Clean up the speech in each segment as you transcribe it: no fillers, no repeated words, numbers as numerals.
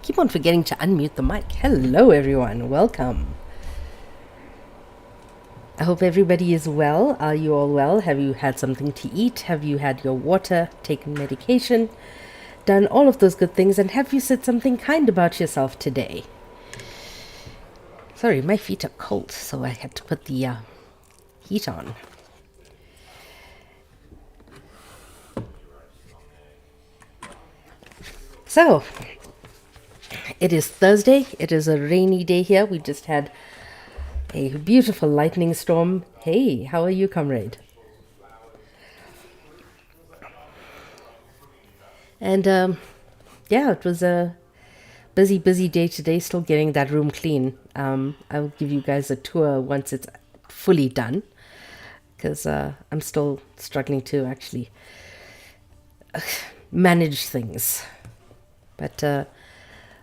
Keep on forgetting to unmute the mic. Hello, everyone. Welcome. I hope everybody is well. Are you all well? Have you had something to eat? Have you had your water, taken medication, done all of those good things? And have you said something kind about yourself today? Sorry, my feet are cold, so I had to put the heat on. So, it is Thursday. It is a rainy day here. We just had a beautiful lightning storm. Hey, how are you, comrade? And yeah, it was a busy day today, still getting that room clean. I'll give you guys a tour once it's fully done, because I'm still struggling to actually manage things. But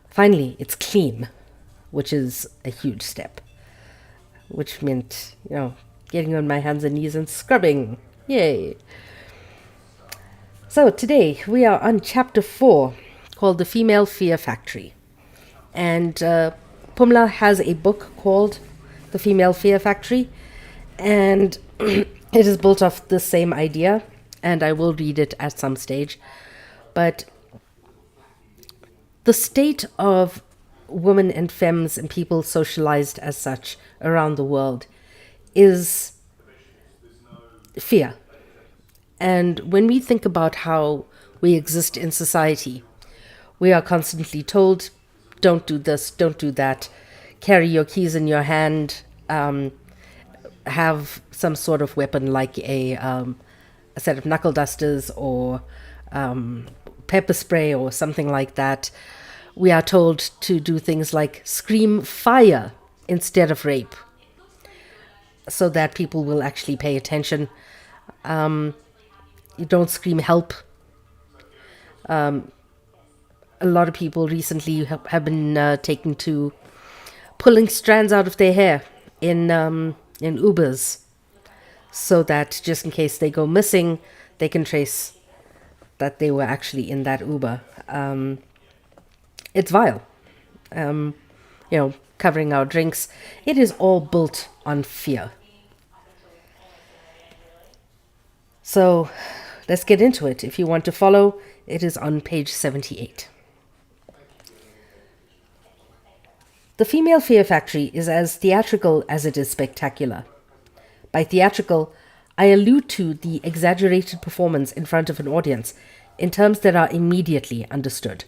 finally, it's clean, which is a huge step, which meant, getting on my hands and knees and scrubbing. Yay! So today we are on chapter 4, called The Female Fear Factory. And Pumla has a book called The Female Fear Factory, and it is built off the same idea, and I will read it at some stage. But the state of women and femmes and people socialized as such around the world is fear. And when we think about how we exist in society, we are constantly told, don't do this, don't do that, carry your keys in your hand, have some sort of weapon like a set of knuckle dusters or pepper spray or something like that. We are told to do things like scream fire instead of rape, so that people will actually pay attention. You don't scream help. A lot of people recently have been taken to pulling strands out of their hair in Ubers, so that just in case they go missing, they can trace that they were actually in that Uber. It's vile. Covering our drinks. It is all built on fear. So let's get into it. If you want to follow, it is on page 78. The Female Fear Factory is as theatrical as it is spectacular. By theatrical, I allude to the exaggerated performance in front of an audience in terms that are immediately understood.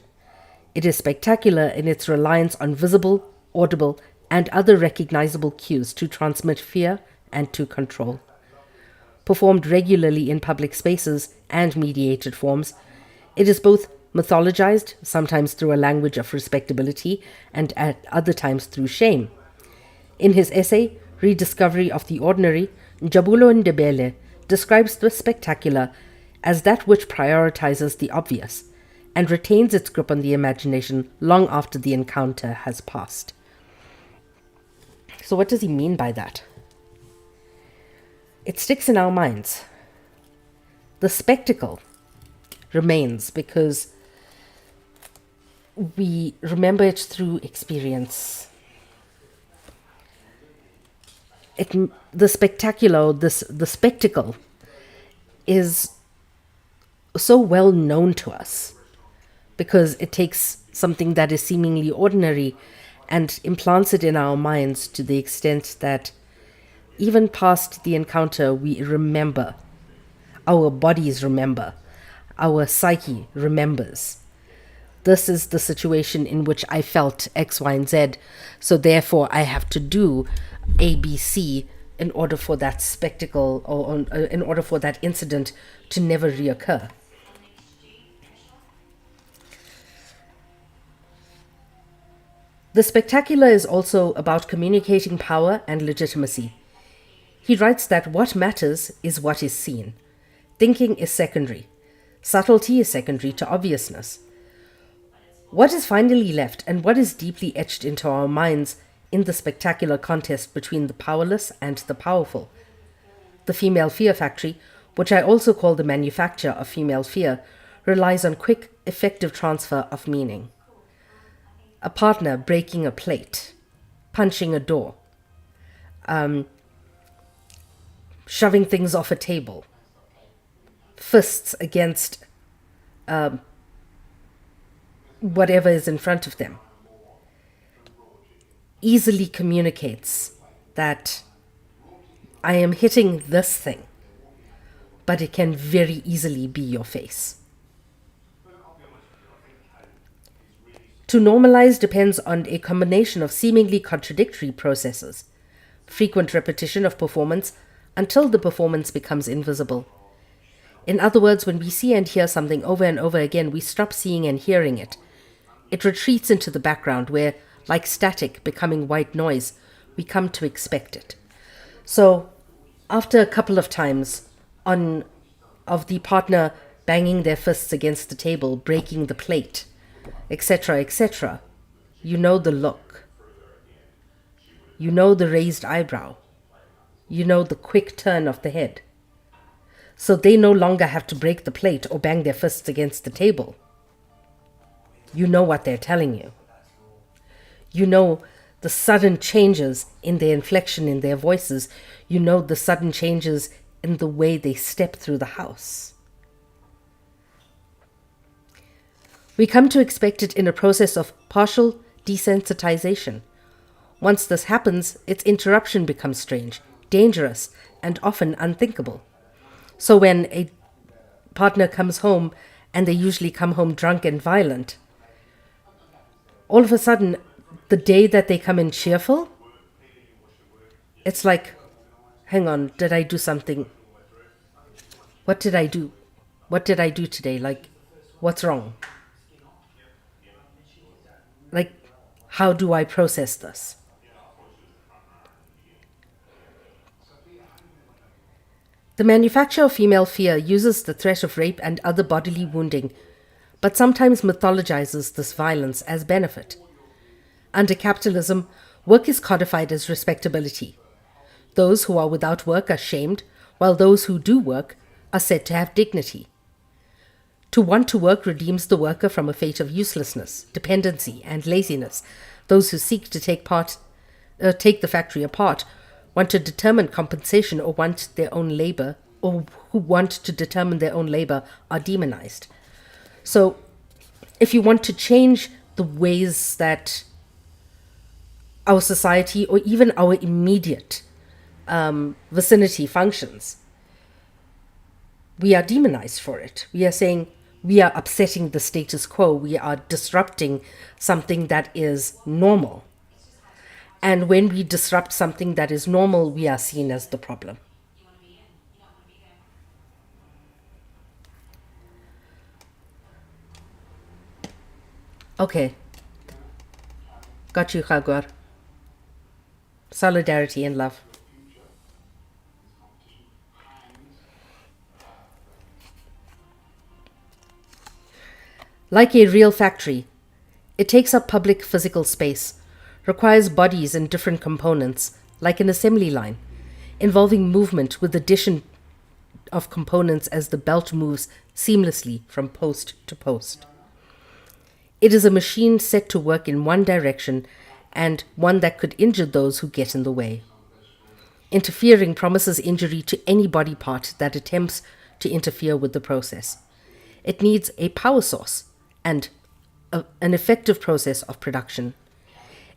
It is spectacular in its reliance on visible, audible, and other recognizable cues to transmit fear and to control. Performed regularly in public spaces and mediated forms, it is both mythologized, sometimes through a language of respectability and at other times through shame. In his essay, Rediscovery of the Ordinary, Jabulo Ndebele describes the spectacular as that which prioritizes the obvious and retains its grip on the imagination long after the encounter has passed. So what does he mean by that? It sticks in our minds. The spectacle remains because we remember it through experience. The spectacular, the spectacle is so well known to us because it takes something that is seemingly ordinary and implants it in our minds to the extent that even past the encounter, we remember. Our bodies remember. Our psyche remembers. This is the situation in which I felt X, Y, and Z, so therefore I have to do A, B, C in order for that spectacle or in order for that incident to never reoccur. The spectacular is also about communicating power and legitimacy. He writes that what matters is what is seen. Thinking is secondary. Subtlety is secondary to obviousness. What is finally left and what is deeply etched into our minds in the spectacular contest between the powerless and the powerful? The Female Fear Factory, which I also call the manufacture of female fear, relies on quick, effective transfer of meaning. a partner breaking a plate, punching a door, shoving things off a table, fists against whatever is in front of them, easily communicates that I am hitting this thing, but it can very easily be your face. To normalize depends on a combination of seemingly contradictory processes, frequent repetition of performance until the performance becomes invisible. In other words, when we see and hear something over and over again, we stop seeing and hearing it. It retreats into the background where, like static becoming white noise, we come to expect it. So, after a couple of times of the partner banging their fists against the table, breaking the plate, etc., etc., you know the look. You know the raised eyebrow. You know the quick turn of the head. So they no longer have to break the plate or bang their fists against the table. You know what they're telling you. You know the sudden changes in their inflection in their voices. You know the sudden changes in the way they step through the house. We come to expect it in a process of partial desensitization. Once this happens, its interruption becomes strange, dangerous, and often unthinkable. So when a partner comes home, and they usually come home drunk and violent, all of a sudden, the day that they come in cheerful, it's like, hang on, did I do something? What did I do? What did I do today? Like, what's wrong? Like, how do I process this? The manufacture of female fear uses the threat of rape and other bodily wounding, but sometimes mythologizes this violence as benefit. Under capitalism, work is codified as respectability. Those who are without work are shamed, while those who do work are said to have dignity. To want to work redeems the worker from a fate of uselessness, dependency, and laziness. Those who seek to take the factory apart want to determine compensation or want their own labor, or who want to determine their own labor are demonized. So, if you want to change the ways that our society or even our immediate vicinity functions, we are demonized for it. We are saying we are upsetting the status quo. We are disrupting something that is normal. And when we disrupt something that is normal, we are seen as the problem. Okay. Got you, Khagwar. Solidarity and love. Like a real factory, it takes up public physical space, requires bodies and different components, like an assembly line, involving movement with addition of components as the belt moves seamlessly from post to post. It is a machine set to work in one direction and one that could injure those who get in the way. Interfering promises injury to any body part that attempts to interfere with the process. It needs a power source and an effective process of production.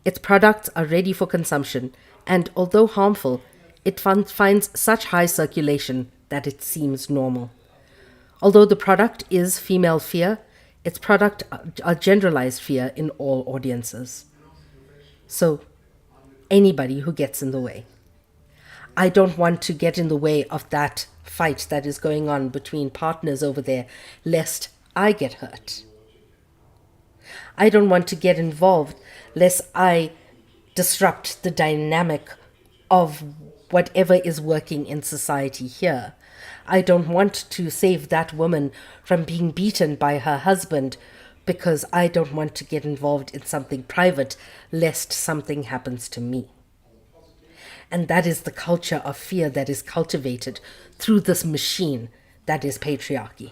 Its products are ready for consumption, and although harmful, it finds such high circulation that it seems normal. Although the product is female fear, its product are generalized fear in all audiences. So, anybody who gets in the way. I don't want to get in the way of that fight that is going on between partners over there, lest I get hurt. I don't want to get involved lest I disrupt the dynamic of whatever is working in society here. I don't want to save that woman from being beaten by her husband because I don't want to get involved in something private lest something happens to me. And that is the culture of fear that is cultivated through this machine that is patriarchy.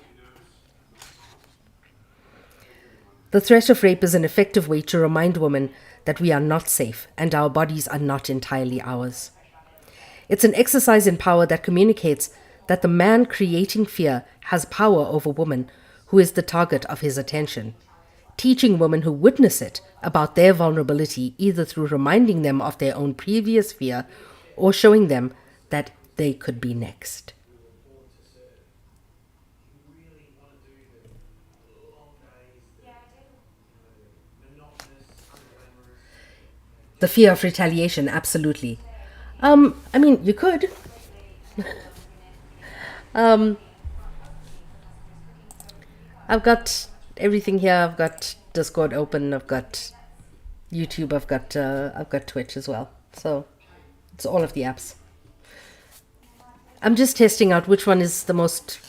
The threat of rape is an effective way to remind women that we are not safe and our bodies are not entirely ours. It's an exercise in power that communicates that the man creating fear has power over women who is the target of his attention, teaching women who witness it about their vulnerability either through reminding them of their own previous fear or showing them that they could be next. The fear of retaliation, absolutely. I mean, you could. I've got everything here. I've got Discord open. I've got YouTube. I've got Twitch as well. So it's all of the apps. I'm just testing out which one is the most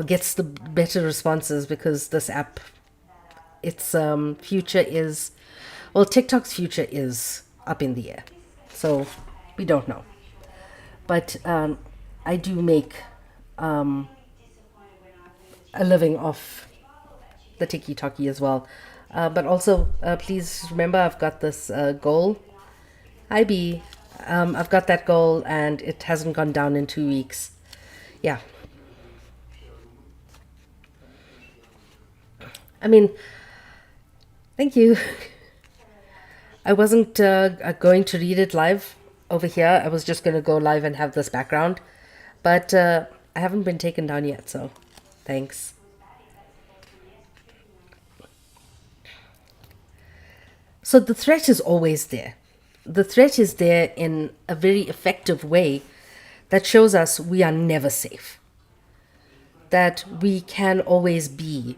gets the better responses, because this app, its future is, well, TikTok's future is up in the air. So we don't know. But I do make a living off the tiki-talkie as well. But also, please remember, I've got this goal. Hi, B. I've got that goal and it hasn't gone down in 2 weeks. Yeah. I mean, thank you. I wasn't going to read it live over here. I was just going to go live and have this background. But I haven't been taken down yet, so thanks. So the threat is always there. The threat is there in a very effective way that shows us we are never safe. That we can always be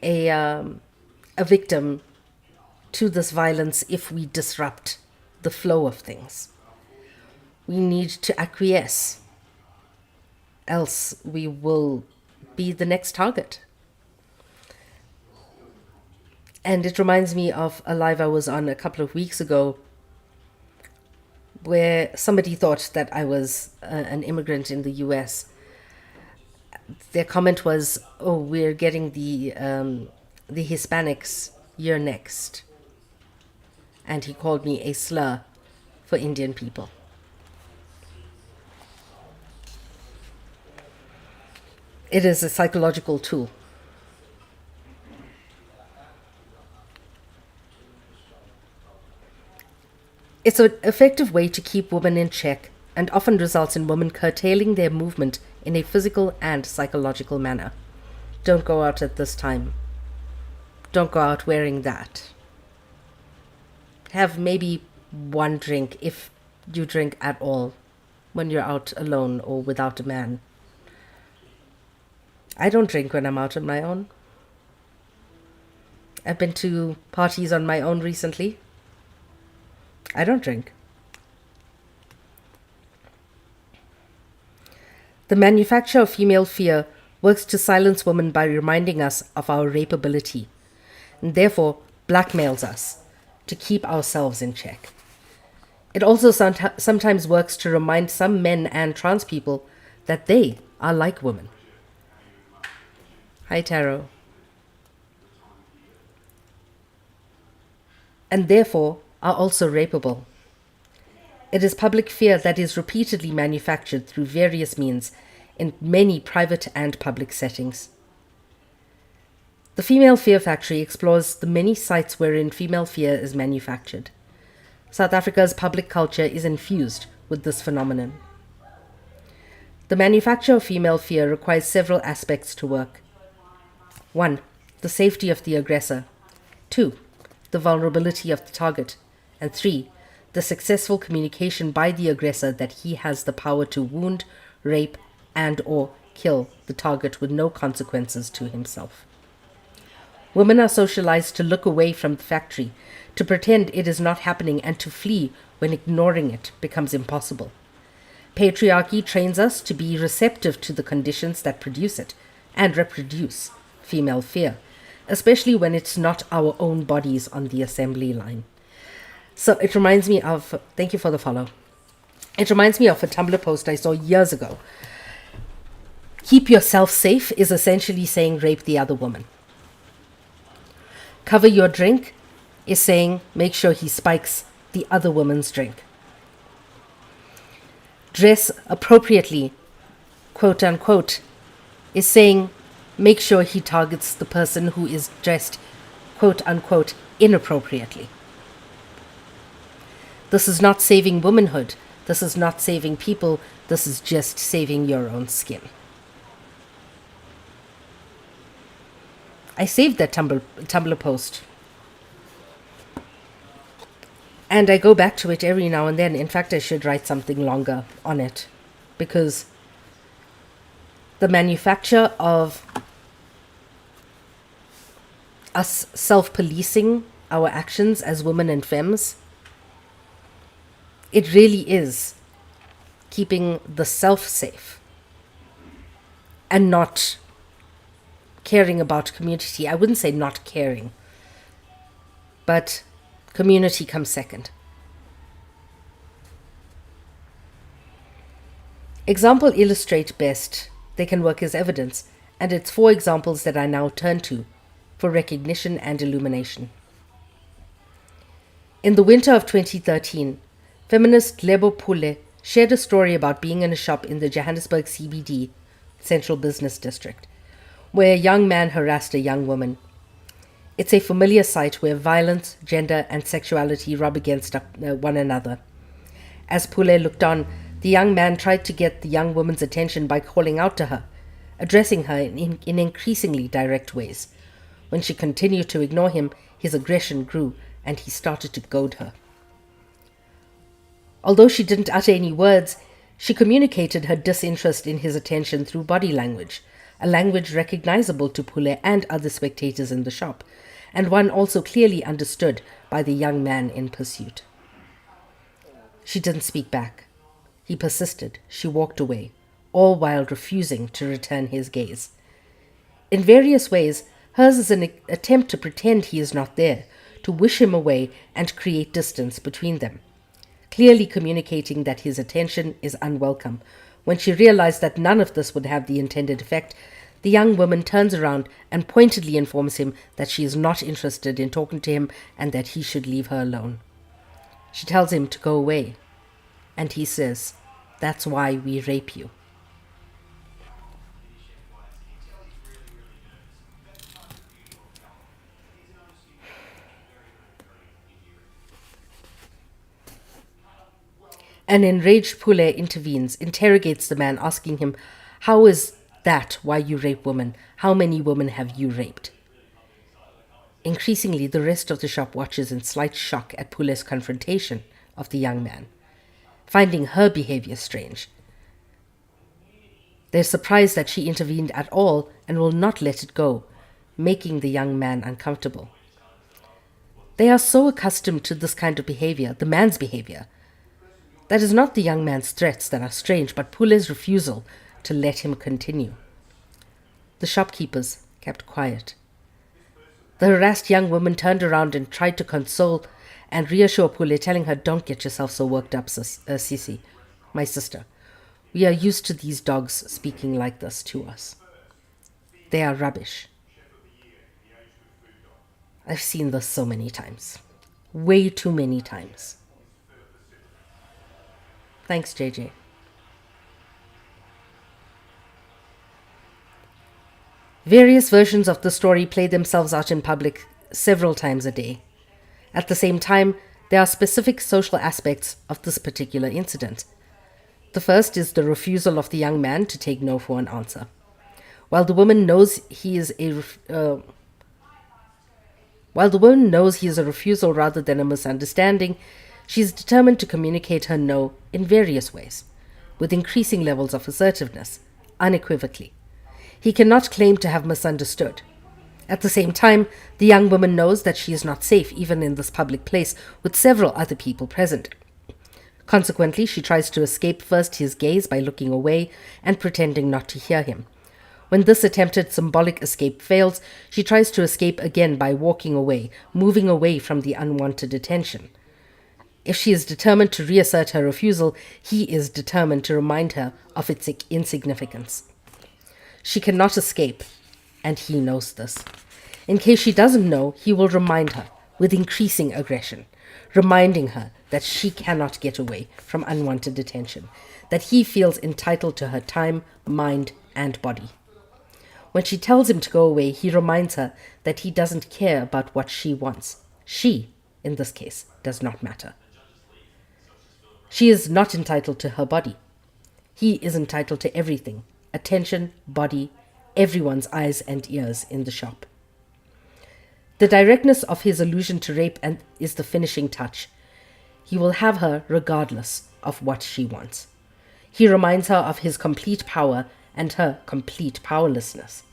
a victim to this violence if we disrupt the flow of things. We need to acquiesce, else we will be the next target. And it reminds me of a live I was on a couple of weeks ago where somebody thought that I was an immigrant in the US. Their comment was, "Oh, we're getting the Hispanics, you're next." And he called me a slur for Indian people. It is a psychological tool. It's an effective way to keep women in check and often results in women curtailing their movement in a physical and psychological manner. Don't go out at this time. Don't go out wearing that. Have maybe one drink, if you drink at all, when you're out alone or without a man. I don't drink when I'm out on my own. I've been to parties on my own recently. I don't drink. The manufacture of female fear works to silence women by reminding us of our rapeability, and therefore blackmails us to keep ourselves in check. It also sometimes works to remind some men and trans people that they are like women. Hi, Taro. And therefore are also rapeable. It is public fear that is repeatedly manufactured through various means in many private and public settings. The Female Fear Factory explores the many sites wherein female fear is manufactured. South Africa's public culture is infused with this phenomenon. The manufacture of female fear requires several aspects to work. 1. The safety of the aggressor. 2. The vulnerability of the target. And 3. The successful communication by the aggressor that he has the power to wound, rape, and or kill the target with no consequences to himself. Women are socialized to look away from the factory, to pretend it is not happening, and to flee when ignoring it becomes impossible. Patriarchy trains us to be receptive to the conditions that produce it and reproduce female fear, especially when it's not our own bodies on the assembly line. So it reminds me of, thank you for the follow. It reminds me of a Tumblr post I saw years ago. Keep yourself safe is essentially saying rape the other woman. Cover your drink is saying make sure he spikes the other woman's drink. Dress appropriately, quote unquote, is saying make sure he targets the person who is dressed, quote unquote, inappropriately. This is not saving womanhood. This is not saving people. This is just saving your own skin. I saved that Tumblr post. And I go back to it every now and then. In fact, I should write something longer on it. Because the manufacture of us self-policing our actions as women and femmes, it really is keeping the self safe and not caring about community. I wouldn't say not caring, but community comes second. Example illustrate best. They can work as evidence, and it's 4 examples that I now turn to for recognition and illumination. In the winter of 2013, feminist Lebo Pule shared a story about being in a shop in the Johannesburg CBD, Central Business District, where a young man harassed a young woman. It's a familiar sight where violence, gender, and sexuality rub against one another. As Pule looked on, the young man tried to get the young woman's attention by calling out to her, addressing her in increasingly direct ways. When she continued to ignore him, his aggression grew, and he started to goad her. Although she didn't utter any words, she communicated her disinterest in his attention through body language, a language recognizable to Pule and other spectators in the shop, and one also clearly understood by the young man in pursuit. She didn't speak back. He persisted. She walked away, all while refusing to return his gaze. In various ways, hers is an attempt to pretend he is not there, to wish him away and create distance between them, clearly communicating that his attention is unwelcome. When she realized that none of this would have the intended effect, the young woman turns around and pointedly informs him that she is not interested in talking to him and that he should leave her alone. She tells him to go away, and he says, "That's why we rape you." An enraged Pule intervenes, interrogates the man, asking him, "How is that why you rape women? How many women have you raped?" Increasingly, the rest of the shop watches in slight shock at Pule's confrontation of the young man, finding her behavior strange. They're surprised that she intervened at all and will not let it go, making the young man uncomfortable. They are so accustomed to this kind of behavior, the man's behavior. That is not the young man's threats that are strange, but Pule's refusal to let him continue. The shopkeepers kept quiet. The harassed young woman turned around and tried to console and reassure Pule, telling her, "Don't get yourself so worked up, Sisi, my sister. We are used to these dogs speaking like this to us. They are rubbish. I've seen this so many times. Way too many times." Thanks, JJ. Various versions of the story play themselves out in public several times a day. At the same time, there are specific social aspects of this particular incident. The first is the refusal of the young man to take no for an answer. While the woman knows he is a refusal rather than a misunderstanding, she is determined to communicate her no in various ways, with increasing levels of assertiveness, unequivocally. He cannot claim to have misunderstood. At the same time, the young woman knows that she is not safe even in this public place with several other people present. Consequently, she tries to escape first his gaze by looking away and pretending not to hear him. When this attempted symbolic escape fails, she tries to escape again by walking away, moving away from the unwanted attention. If she is determined to reassert her refusal, he is determined to remind her of its insignificance. She cannot escape, and he knows this. In case she doesn't know, he will remind her with increasing aggression, reminding her that she cannot get away from unwanted attention, that he feels entitled to her time, mind, and body. When she tells him to go away, he reminds her that he doesn't care about what she wants. She, in this case, does not matter. She is not entitled to her body. He is entitled to everything: attention, body, everyone's eyes and ears in the shop. The directness of his allusion to rape is the finishing touch. He will have her regardless of what she wants. He reminds her of his complete power and her complete powerlessness.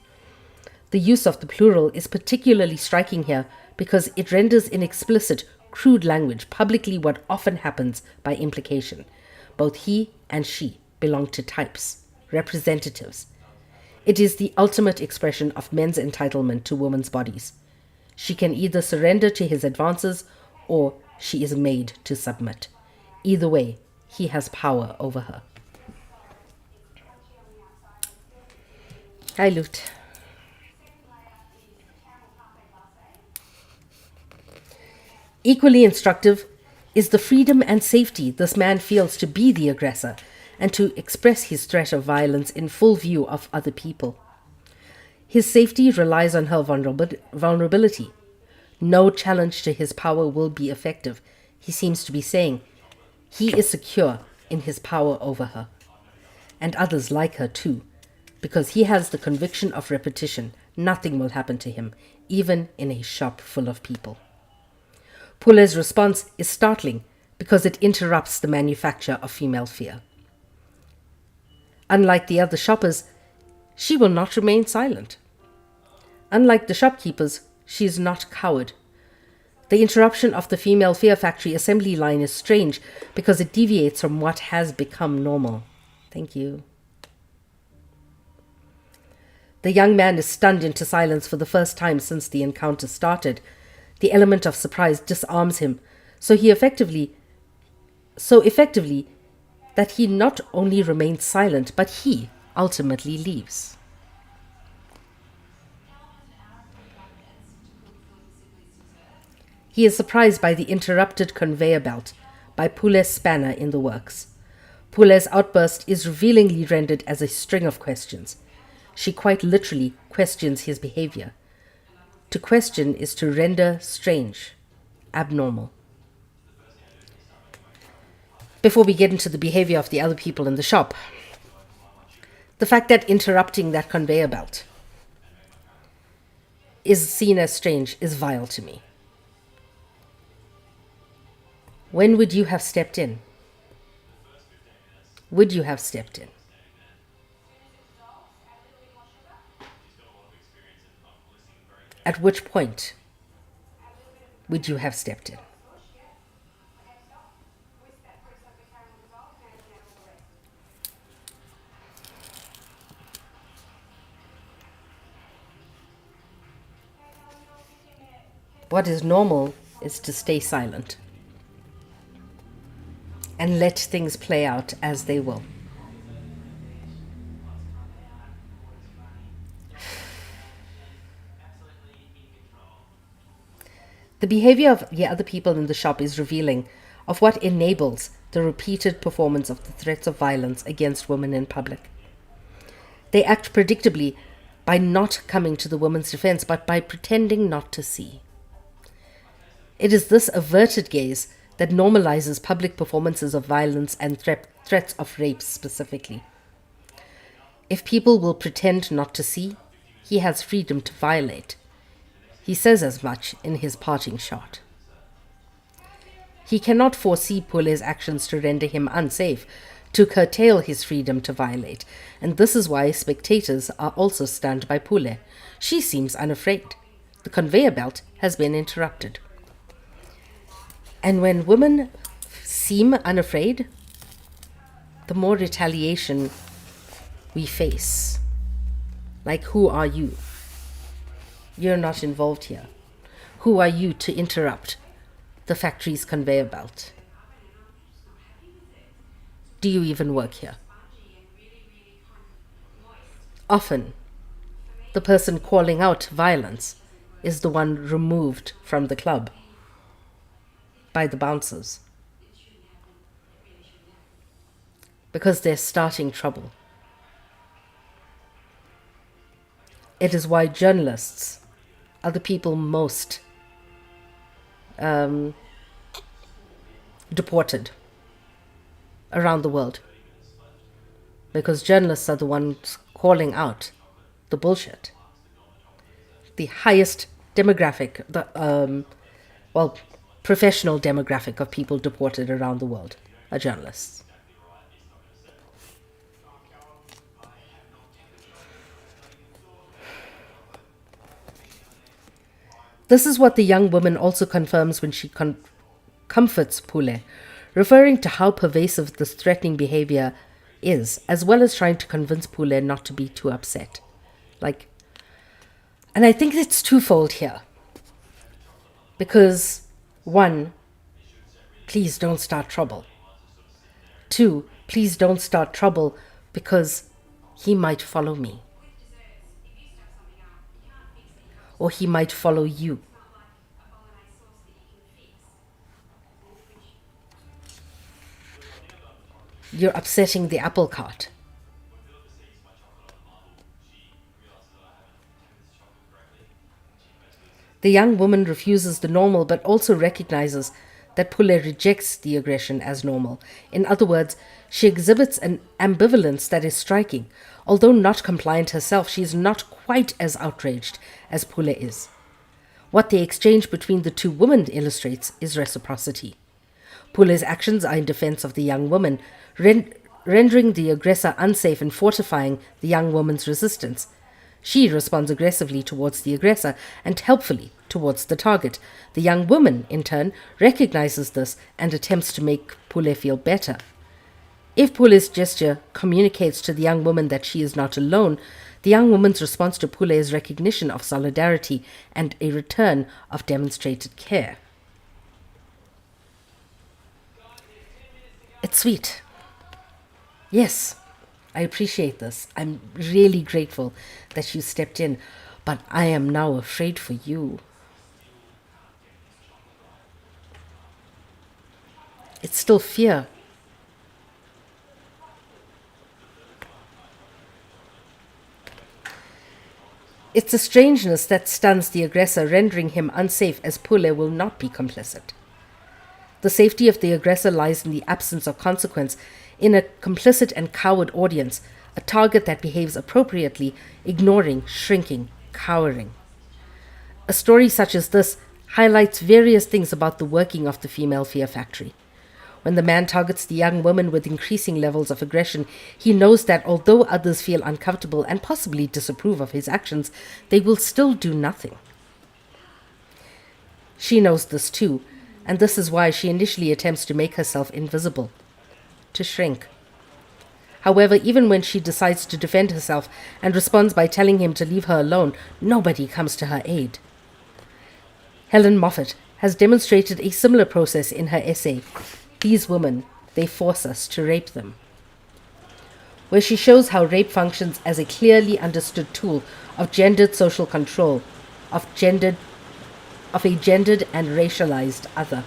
The use of the plural is particularly striking here because it renders in explicit, crude language publicly what often happens by implication. Both he and she belong to types, representatives. It is the ultimate expression of men's entitlement to women's bodies. She can either surrender to his advances or she is made to submit. Either way, he has power over her. Hi, Lut. Equally instructive is the freedom and safety this man feels to be the aggressor and to express his threat of violence in full view of other people. His safety relies on her vulnerability. No challenge to his power will be effective, he seems to be saying. He is secure in his power over her, and others like her too, because he has the conviction of repetition. Nothing will happen to him, even in a shop full of people. Pule's response is startling because it interrupts the manufacture of female fear. Unlike the other shoppers, she will not remain silent. Unlike the shopkeepers, she is not coward. The interruption of the female fear factory assembly line is strange because it deviates from what has become normal. Thank you. The young man is stunned into silence for the first time since the encounter started. The element of surprise disarms him, so effectively that he not only remains silent, but he ultimately leaves. He is surprised by the interrupted conveyor belt, by Pule's spanner in the works. Pule's outburst is revealingly rendered as a string of questions. She quite literally questions his behavior. To question is to render strange, abnormal. Before we get into the behavior of the other people in the shop, the fact that interrupting that conveyor belt is seen as strange is vile to me. When would you have stepped in? Would you have stepped in? At which point would you have stepped in? What is normal is to stay silent and let things play out as they will. The behavior of the other people in the shop is revealing of what enables the repeated performance of the threats of violence against women in public. They act predictably by not coming to the woman's defense, but by pretending not to see. It is this averted gaze that normalizes public performances of violence and threats of rape specifically. If people will pretend not to see, he has freedom to violate. He says as much in his parting shot. He cannot foresee Pule's actions to render him unsafe, to curtail his freedom to violate, and this is why spectators are also stunned by Pule. She seems unafraid. The conveyor belt has been interrupted. And when women seem unafraid, the more retaliation we face. Like, who are you? You're not involved here. Who are you to interrupt the factory's conveyor belt? Do you even work here? Often, the person calling out violence is the one removed from the club by the bouncers because they're starting trouble. It is why journalists are the people most deported around the world, because journalists are the ones calling out the bullshit. The highest demographic, professional demographic of people deported around the world are journalists. This is what the young woman also confirms when she comforts Pule, referring to how pervasive this threatening behavior is, as well as trying to convince Pule not to be too upset. And I think it's twofold here. Because, one, please don't start trouble. Two, please don't start trouble because he might follow me. Or he might follow you. You're upsetting the apple cart. The young woman refuses the normal but also recognizes that Pule rejects the aggression as normal. In other words, she exhibits an ambivalence that is striking. Although not compliant herself, she is not quite as outraged as Pule is. What the exchange between the two women illustrates is reciprocity. Pule's actions are in defense of the young woman, rendering the aggressor unsafe and fortifying the young woman's resistance. She responds aggressively towards the aggressor and helpfully towards the target. The young woman, in turn, recognizes this and attempts to make Pule feel better. If Pule's gesture communicates to the young woman that she is not alone, the young woman's response to Pule is recognition of solidarity and a return of demonstrated care. It's sweet. Yes, I appreciate this. I'm really grateful that you stepped in, but I am now afraid for you. It's still fear. It's a strangeness that stuns the aggressor, rendering him unsafe, as Pule will not be complicit. The safety of the aggressor lies in the absence of consequence, in a complicit and coward audience, a target that behaves appropriately, ignoring, shrinking, cowering. A story such as this highlights various things about the working of the female fear factory. When the man targets the young woman with increasing levels of aggression, he knows that although others feel uncomfortable and possibly disapprove of his actions, they will still do nothing. She knows this too, and this is why she initially attempts to make herself invisible, to shrink. However, even when she decides to defend herself and responds by telling him to leave her alone, nobody comes to her aid. Helen Moffat has demonstrated a similar process in her essay, These Women, They Force Us to Rape Them, where she shows how rape functions as a clearly understood tool of gendered social control, of a gendered and racialized other.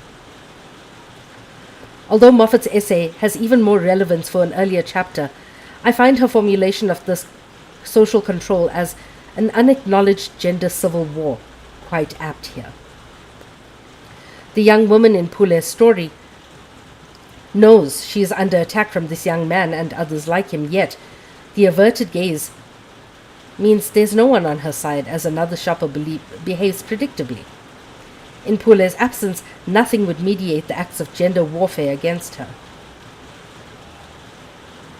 Although Moffat's essay has even more relevance for an earlier chapter, I find her formulation of this social control as an unacknowledged gender civil war quite apt here. The young woman in Pule's story knows she is under attack from this young man and others like him, yet the averted gaze means there's no one on her side as another shopper behaves predictably. In Pule's absence, nothing would mediate the acts of gender warfare against her.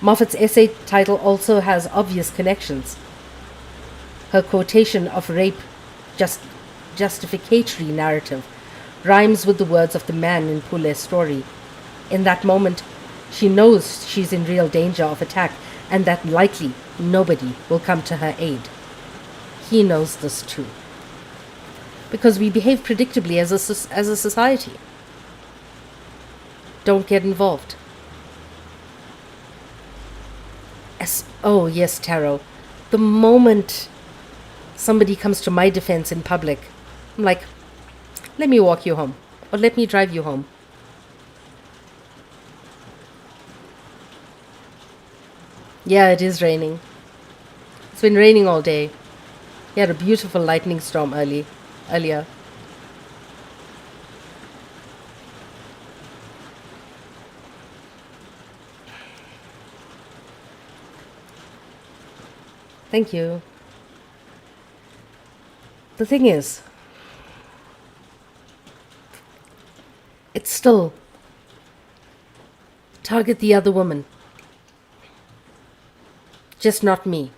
Moffat's essay title also has obvious connections. Her quotation of rape justificatory narrative rhymes with the words of the man in Pule's story. In that moment, she knows she's in real danger of attack and that likely nobody will come to her aid. He knows this too, because we behave predictably as a society. Don't get involved. Oh yes, Taro, The moment somebody comes to my defense in public, I'm like, let me walk you home, or let me drive you home. Yeah, it is raining. It's been raining all day. We had a beautiful lightning storm earlier. Thank you. The thing is, it's still target the other woman, just not me.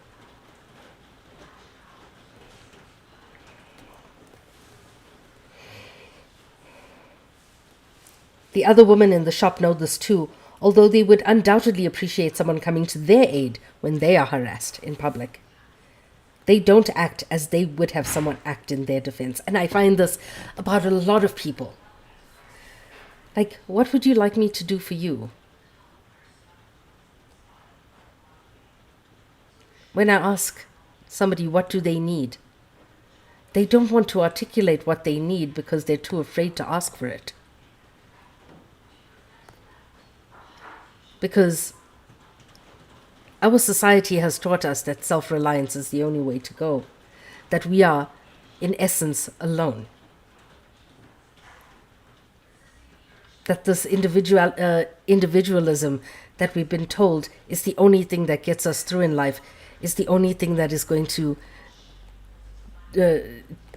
The other women in the shop know this too, although they would undoubtedly appreciate someone coming to their aid when they are harassed in public. They don't act as they would have someone act in their defense. And I find this about a lot of people. Like, what would you like me to do for you? When I ask somebody what do they need, they don't want to articulate what they need because they're too afraid to ask for it. Because our society has taught us that self-reliance is the only way to go, that we are, in essence, alone. That this individualism that we've been told is the only thing that gets us through in life, is the only thing that is going to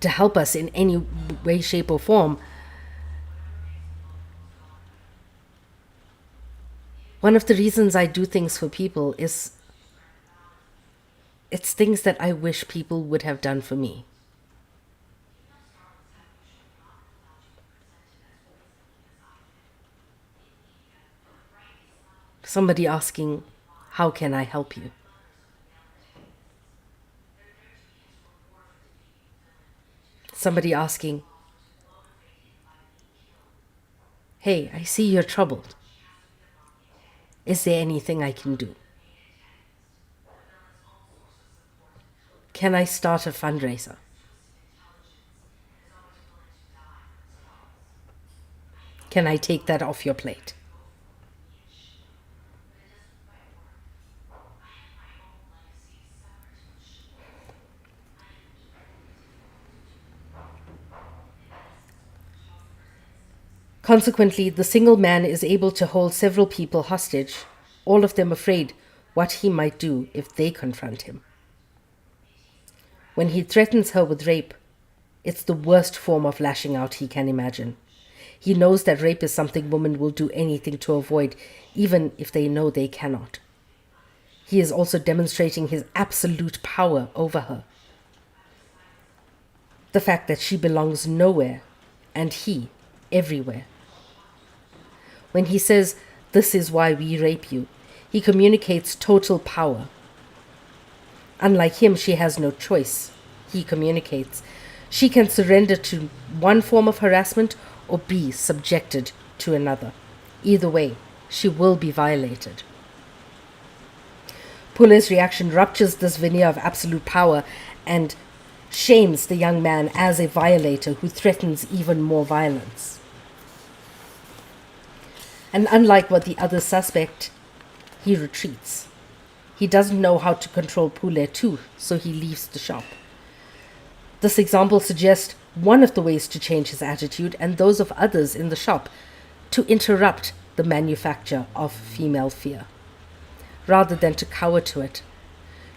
help us in any way, shape, or form. One of the reasons I do things for people is it's things that I wish people would have done for me. Somebody asking, how can I help you? Somebody asking, hey, I see you're troubled. Is there anything I can do? Can I start a fundraiser? Can I take that off your plate? Consequently, the single man is able to hold several people hostage, all of them afraid what he might do if they confront him. When he threatens her with rape, it's the worst form of lashing out he can imagine. He knows that rape is something women will do anything to avoid, even if they know they cannot. He is also demonstrating his absolute power over her. The fact that she belongs nowhere, and he everywhere. When he says, "This is why we rape you," he communicates total power. Unlike him, she has no choice. He communicates. She can surrender to one form of harassment or be subjected to another. Either way, she will be violated. Pule's reaction ruptures this veneer of absolute power and shames the young man as a violator who threatens even more violence. And unlike what the other suspect, he retreats. He doesn't know how to control Pule too, so he leaves the shop. This example suggests one of the ways to change his attitude and those of others in the shop to interrupt the manufacture of female fear, rather than to cower to it.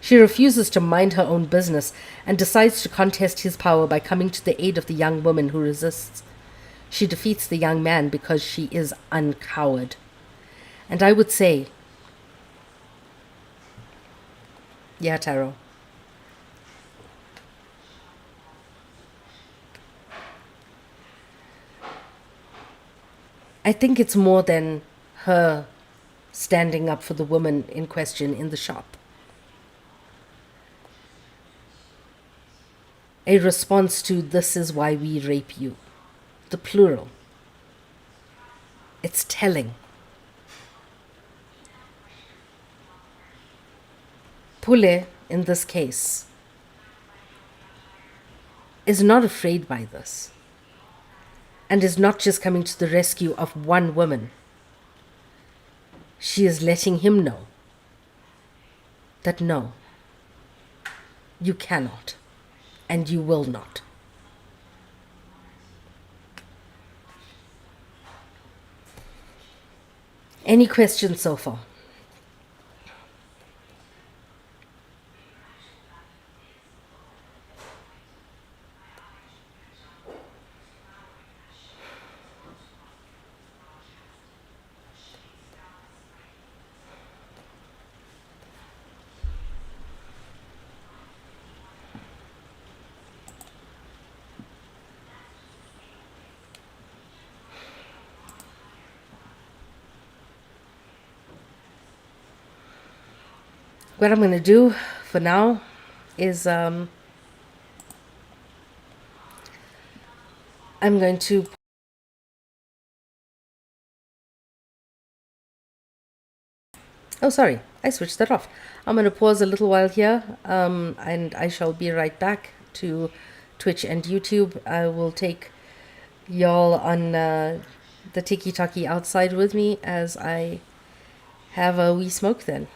She refuses to mind her own business and decides to contest his power by coming to the aid of the young woman who resists. She defeats the young man because she is uncowed. And I would say, yeah, Taro. I think it's more than her standing up for the woman in question in the shop. A response to "this is why we rape you." The plural. It's telling. Pule in this case, is not afraid by this and is not just coming to the rescue of one woman. She is letting him know that no, you cannot and you will not. Any questions so far? What I'm going to do for now is I'm going to. Oh, sorry, I switched that off. I'm going to pause a little while here, and I shall be right back to Twitch and YouTube. I will take y'all on the tiki talkie outside with me as I have a wee smoke then.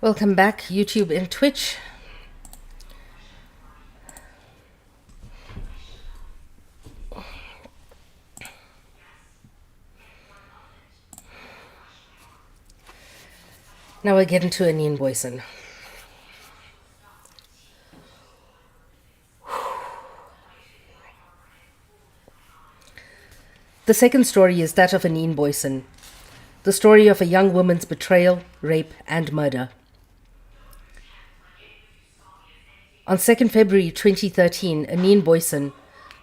Welcome back, YouTube and Twitch. Now we'll get into Anine Boyson. The second story is that of Anine Boyson, the story of a young woman's betrayal, rape, and murder. On 2nd February 2013, Anine Boyson,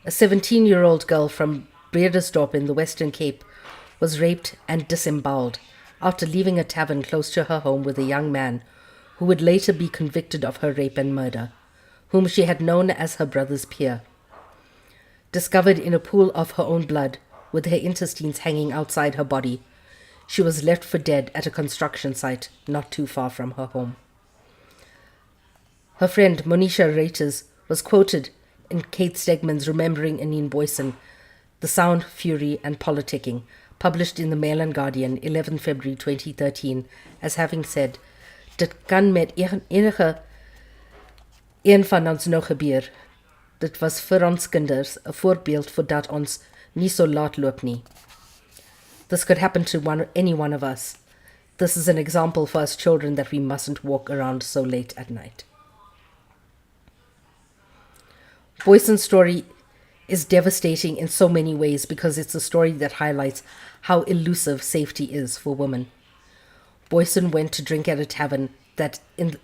a 17-year-old girl from Bredasdorp in the Western Cape, was raped and disemboweled after leaving a tavern close to her home with a young man who would later be convicted of her rape and murder, whom she had known as her brother's peer. Discovered in a pool of her own blood, with her intestines hanging outside her body, she was left for dead at a construction site not too far from her home. Her friend Monisha Reiters was quoted in Kate Stegman's Remembering Anine Boyson, The Sound, Fury and Politicking, published in the Mail and Guardian 11 February 2013, as having said, "Dit kan met enige een van ons nou gebeur. Dit was vir ons kinders 'n voorbeeld voordat ons nie so laat loop nie. This could happen to any one of us. This is an example for us children that we mustn't walk around so late at night." Boyson's story is devastating in so many ways because it's a story that highlights how elusive safety is for women. Boyson went to drink at a tavern that's in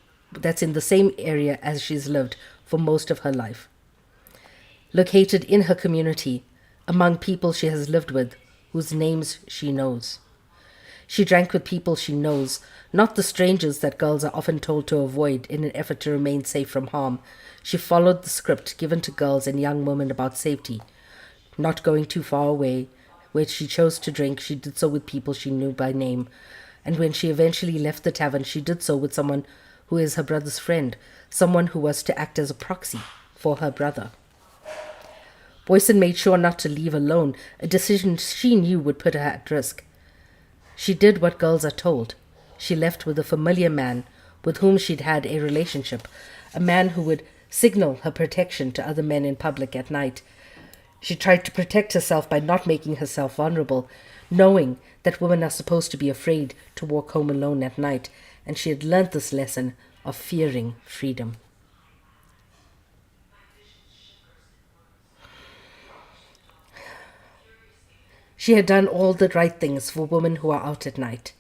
the same area as she's lived for most of her life. Located in her community, among people she has lived with, whose names she knows. She drank with people she knows, not the strangers that girls are often told to avoid in an effort to remain safe from harm. She followed the script given to girls and young women about safety. Not going too far away, where she chose to drink, she did so with people she knew by name. And when she eventually left the tavern, she did so with someone who is her brother's friend, someone who was to act as a proxy for her brother. Boyson made sure not to leave alone, a decision she knew would put her at risk. She did what girls are told. She left with a familiar man with whom she'd had a relationship, a man who would signal her protection to other men in public at night. She tried to protect herself by not making herself vulnerable, knowing that women are supposed to be afraid to walk home alone at night, and she had learnt this lesson of fearing freedom. She had done all the right things for women who are out at night,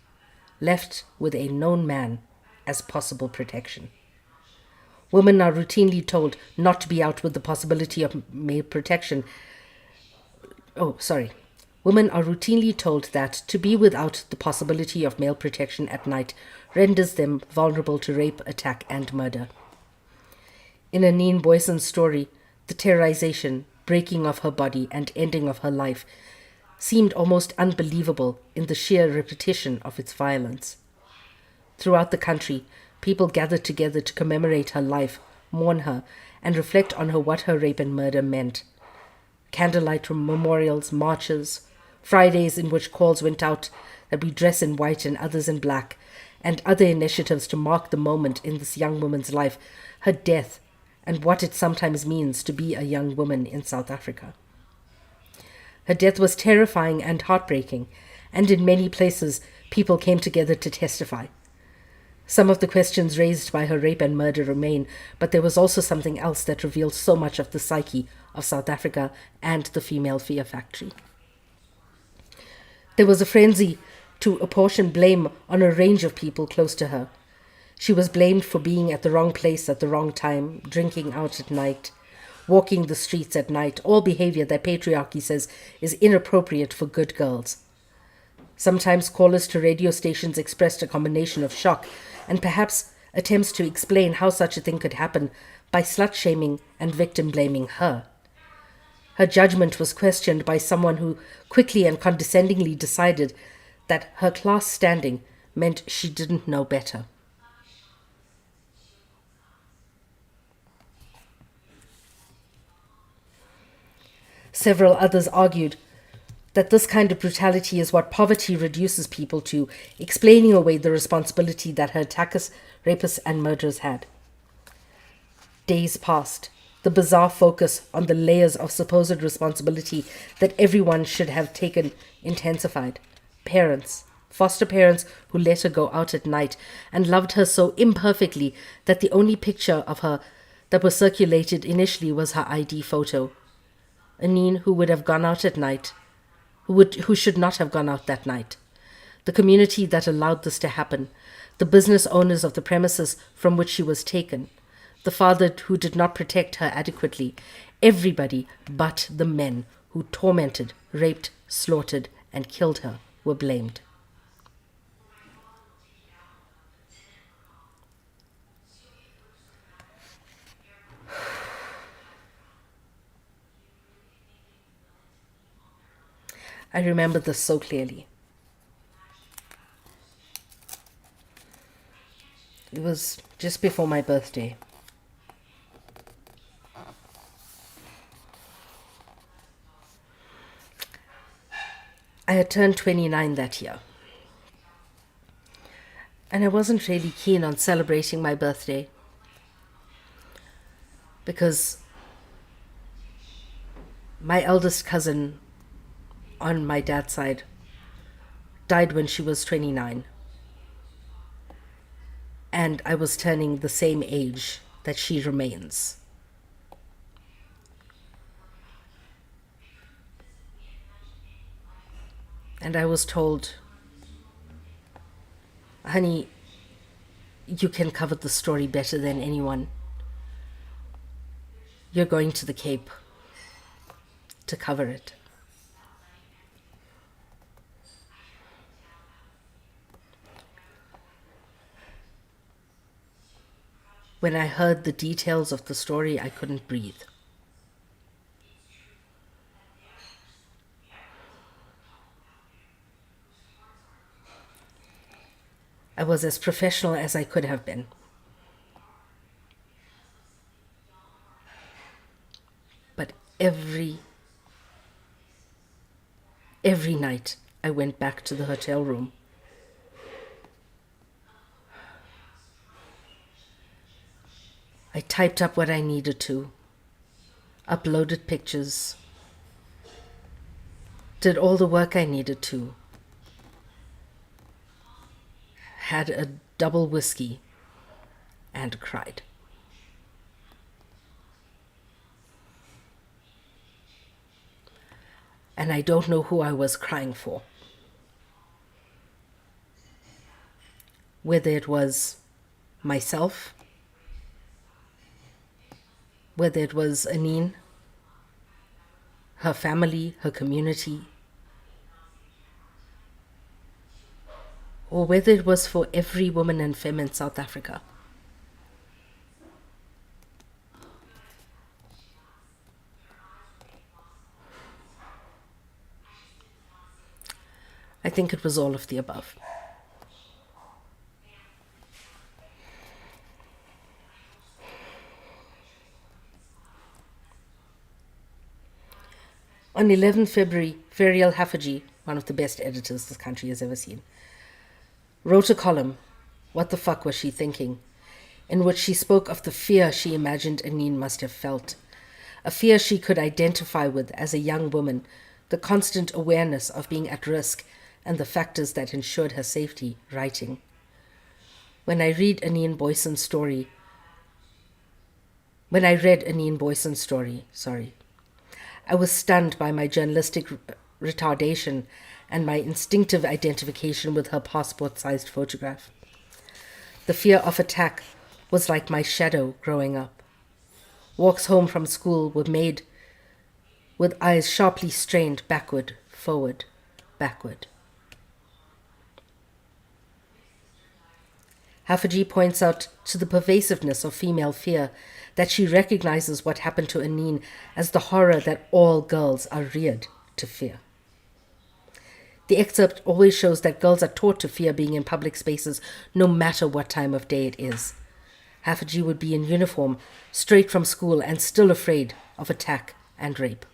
left with a known man as possible protection. Women are routinely told not to be out with the possibility of male protection. Women are routinely told that to be without the possibility of male protection at night renders them vulnerable to rape, attack, and murder. In Anine Boyson's story, the terrorization, breaking of her body, and ending of her life seemed almost unbelievable in the sheer repetition of its violence. Throughout the country, people gathered together to commemorate her life, mourn her, and reflect on what her rape and murder meant. Candlelight memorials, marches, Fridays in which calls went out that we dress in white and others in black, and other initiatives to mark the moment in this young woman's life, her death, and what it sometimes means to be a young woman in South Africa. Her death was terrifying and heartbreaking, and in many places people came together to testify. Some of the questions raised by her rape and murder remain, but there was also something else that revealed so much of the psyche of South Africa and the female fear factory. There was a frenzy to apportion blame on a range of people close to her. She was blamed for being at the wrong place at the wrong time, drinking out at night, walking the streets at night, all behavior that patriarchy says is inappropriate for good girls. Sometimes callers to radio stations expressed a combination of shock and perhaps attempts to explain how such a thing could happen by slut-shaming and victim-blaming her. Her judgment was questioned by someone who quickly and condescendingly decided that her class standing meant she didn't know better. Several others argued that this kind of brutality is what poverty reduces people to, explaining away the responsibility that her attackers, rapists, and murderers had. Days passed. The bizarre focus on the layers of supposed responsibility that everyone should have taken intensified. Parents, foster parents who let her go out at night and loved her so imperfectly that the only picture of her that was circulated initially was her ID photo. Aneen, who would have gone out at night, who should not have gone out that night. The community that allowed this to happen. The business owners of the premises from which she was taken. The father who did not protect her adequately. Everybody but the men who tormented, raped, slaughtered, and killed her were blamed. I remember this so clearly. It was just before my birthday. I had turned 29 that year. And I wasn't really keen on celebrating my birthday because my eldest cousin on my dad's side died when she was 29. And I was turning the same age that she remains. And I was told, honey, you can cover the story better than anyone. You're going to the Cape to cover it. When I heard the details of the story, I couldn't breathe. I was as professional as I could have been. But every night I went back to the hotel room. I typed up what I needed to, uploaded pictures, did all the work I needed to, had a double whiskey, and cried. And I don't know who I was crying for. Whether it was myself, whether it was Aneen, her family, her community, or whether it was for every woman and femme in South Africa. I think it was all of the above. On 11th February, Ferial Hafaji, one of the best editors this country has ever seen, wrote a column, What the Fuck Was She Thinking?, in which she spoke of the fear she imagined Aneen must have felt, a fear she could identify with as a young woman, the constant awareness of being at risk and the factors that ensured her safety, writing. When I read Aneen Boyson's story, I was stunned by my journalistic retardation and my instinctive identification with her passport-sized photograph. The fear of attack was like my shadow growing up. Walks home from school were made with eyes sharply strained backward, forward, backward. Hafaji points out to the pervasiveness of female fear that she recognizes what happened to Aneen as the horror that all girls are reared to fear. The excerpt always shows that girls are taught to fear being in public spaces no matter what time of day it is. Hafaji would be in uniform, straight from school, and still afraid of attack and rape.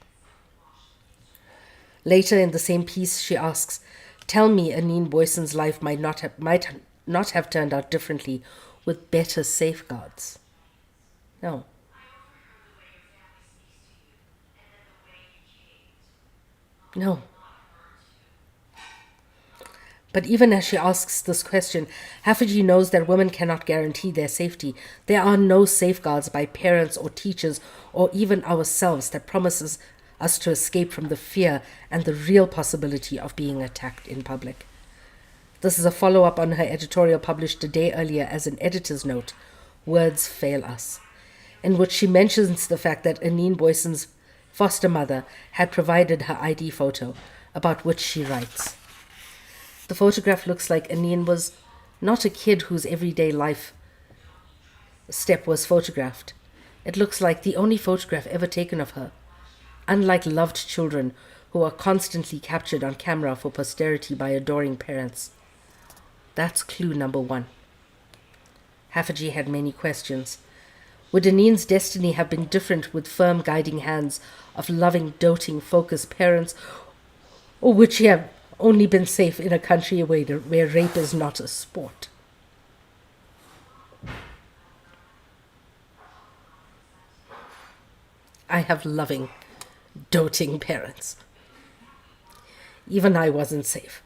Later in the same piece, she asks, "Tell me, Anine Boyson's life might not have turned out differently with better safeguards." No. No. But even as she asks this question, Haffiji knows that women cannot guarantee their safety. There are no safeguards by parents or teachers or even ourselves that promises us to escape from the fear and the real possibility of being attacked in public. This is a follow-up on her editorial published a day earlier as an editor's note, Words Fail Us, in which she mentions the fact that Anine Boyson's foster mother had provided her ID photo, about which she writes, "The photograph looks like Anine was not a kid whose everyday life step was photographed. It looks like the only photograph ever taken of her, unlike loved children who are constantly captured on camera for posterity by adoring parents." That's clue number one. Haffiji had many questions. Would Anine's destiny have been different with firm guiding hands of loving, doting, focused parents, or would she have only been safe in a country where rape is not a sport? I have loving, doting parents. Even I wasn't safe.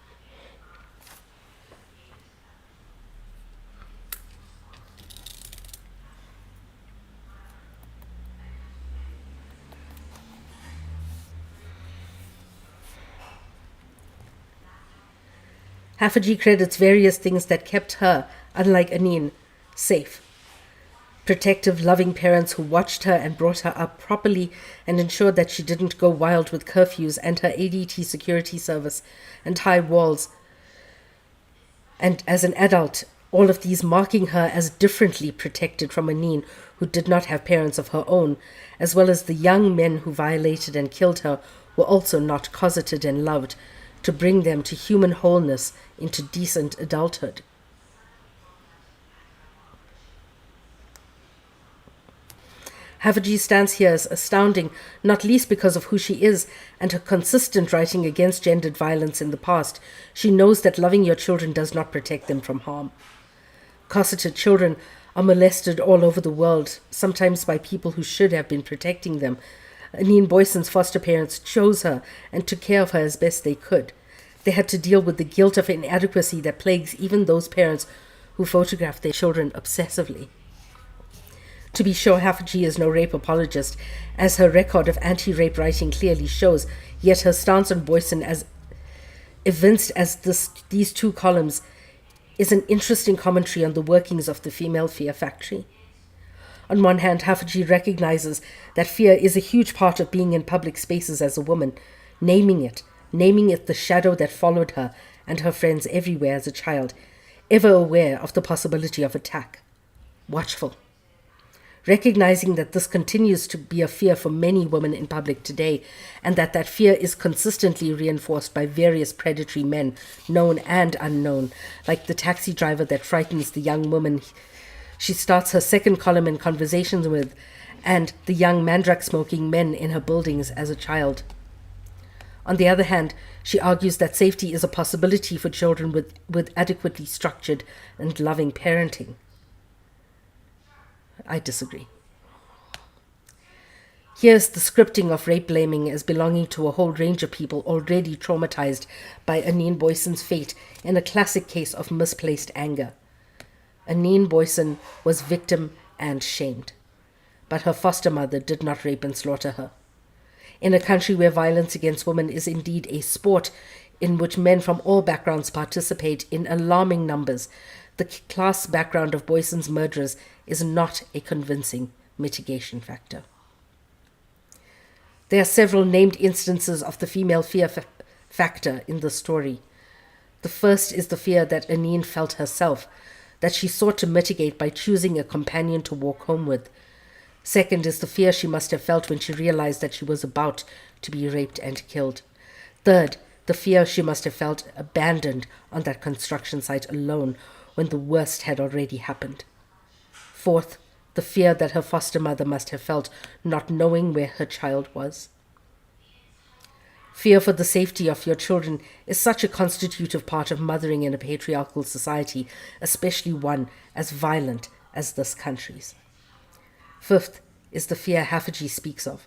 Haffiji credits various things that kept her, unlike Anine, safe. Protective, loving parents who watched her and brought her up properly and ensured that she didn't go wild with curfews and her ADT security service and high walls. And as an adult, all of these marking her as differently protected from Anine, who did not have parents of her own, as well as the young men who violated and killed her were also not cosseted and loved, to bring them to human wholeness into decent adulthood. Haffiji stands here as astounding, not least because of who she is and her consistent writing against gendered violence in the past. She knows that loving your children does not protect them from harm. Cosseted children are molested all over the world, sometimes by people who should have been protecting them. Anine Boyson's foster parents chose her and took care of her as best they could. They had to deal with the guilt of inadequacy that plagues even those parents who photograph their children obsessively. To be sure, Haffiji is no rape apologist, as her record of anti-rape writing clearly shows, yet her stance on Boyson, as evinced as these two columns, is an interesting commentary on the workings of the female fear factory. On one hand, Haffiji recognizes that fear is a huge part of being in public spaces as a woman, naming it the shadow that followed her and her friends everywhere as a child, ever aware of the possibility of attack, watchful. Recognizing that this continues to be a fear for many women in public today, and that fear is consistently reinforced by various predatory men, known and unknown, like the taxi driver that frightens the young woman she starts her second column in conversations with, and the young mandrake-smoking men in her buildings as a child. On the other hand, she argues that safety is a possibility for children with adequately structured and loving parenting. I disagree. Here's the scripting of rape blaming as belonging to a whole range of people already traumatized by Anine Boyson's fate in a classic case of misplaced anger. Anine Boyson was victim and shamed, but her foster mother did not rape and slaughter her. In a country where violence against women is indeed a sport in which men from all backgrounds participate in alarming numbers, the class background of Boyson's murderers is not a convincing mitigation factor. There are several named instances of the female fear factor in the story. The first is the fear that Anine felt herself, that she sought to mitigate by choosing a companion to walk home with. Second is the fear she must have felt when she realized that she was about to be raped and killed. Third, the fear she must have felt abandoned on that construction site alone when the worst had already happened. Fourth, the fear that her foster mother must have felt not knowing where her child was. Fear for the safety of your children is such a constitutive part of mothering in a patriarchal society, especially one as violent as this country's. Fifth is the fear Hafaji speaks of,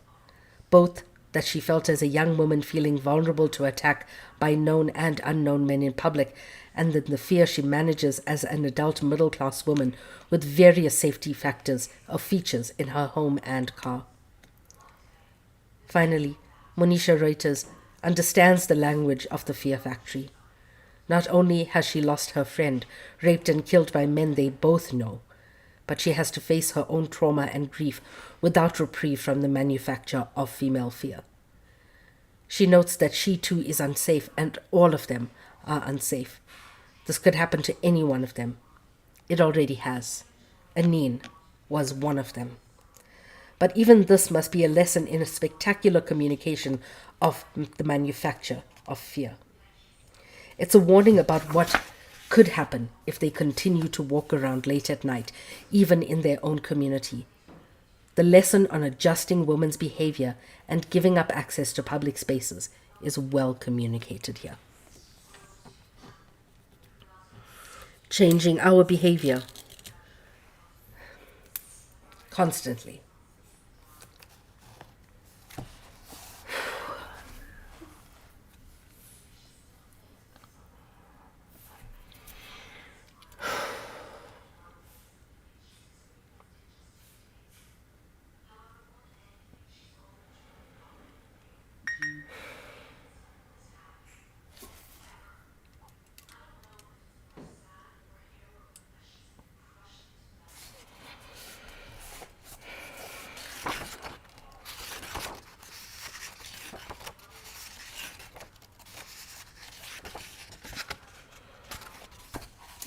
both that she felt as a young woman feeling vulnerable to attack by known and unknown men in public, and then the fear she manages as an adult middle-class woman with various safety factors or features in her home and car. Finally, Monisha Reuters understands the language of the fear factory. Not only has she lost her friend, raped and killed by men they both know, but she has to face her own trauma and grief without reprieve from the manufacture of female fear. She notes that she too is unsafe, and all of them are unsafe. This could happen to any one of them. It already has. Aneen was one of them. But even this must be a lesson in a spectacular communication of the manufacture of fear. It's a warning about what could happen if they continue to walk around late at night, even in their own community. The lesson on adjusting women's behavior and giving up access to public spaces is well communicated here. Changing our behavior constantly.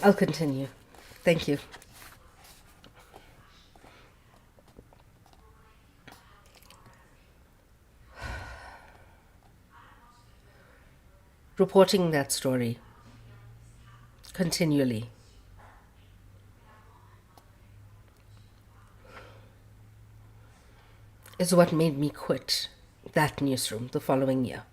I'll continue. Thank you. Reporting that story continually is what made me quit that newsroom the following year.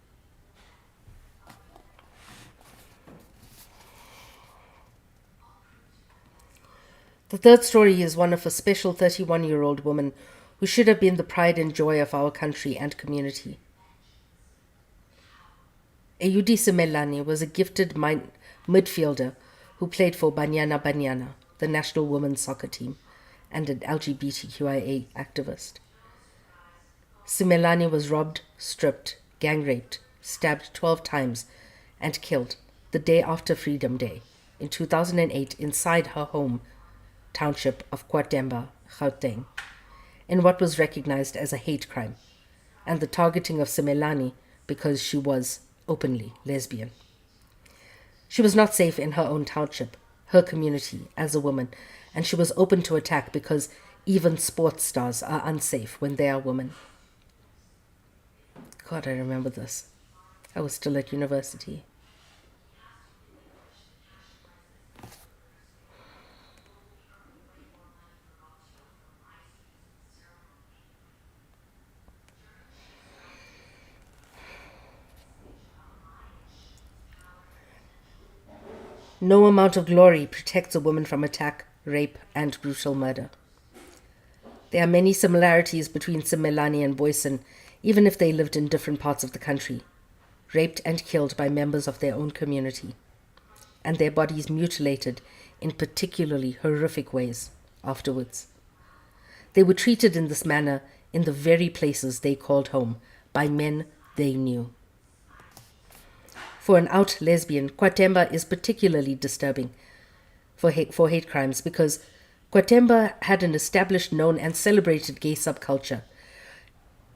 The third story is one of a special 31-year-old woman who should have been the pride and joy of our country and community. Ayudi Simelane was a gifted midfielder who played for Banyana Banyana, the national women's soccer team, and an LGBTQIA activist. Simelane was robbed, stripped, gang-raped, stabbed 12 times, and killed the day after Freedom Day in 2008 inside her home township of Kwatemba, Gauteng, in what was recognized as a hate crime, and the targeting of Simelane because she was openly lesbian. She was not safe in her own township, her community, as a woman, and she was open to attack because even sports stars are unsafe when they are women. God, I remember this. I was still at university. No amount of glory protects a woman from attack, rape, and brutal murder. There are many similarities between Simelane and Boysen, even if they lived in different parts of the country, raped and killed by members of their own community, and their bodies mutilated in particularly horrific ways afterwards. They were treated in this manner in the very places they called home by men they knew. For an out lesbian, Kwatemba is particularly disturbing for hate crimes because Kwatemba had an established, known, and celebrated gay subculture,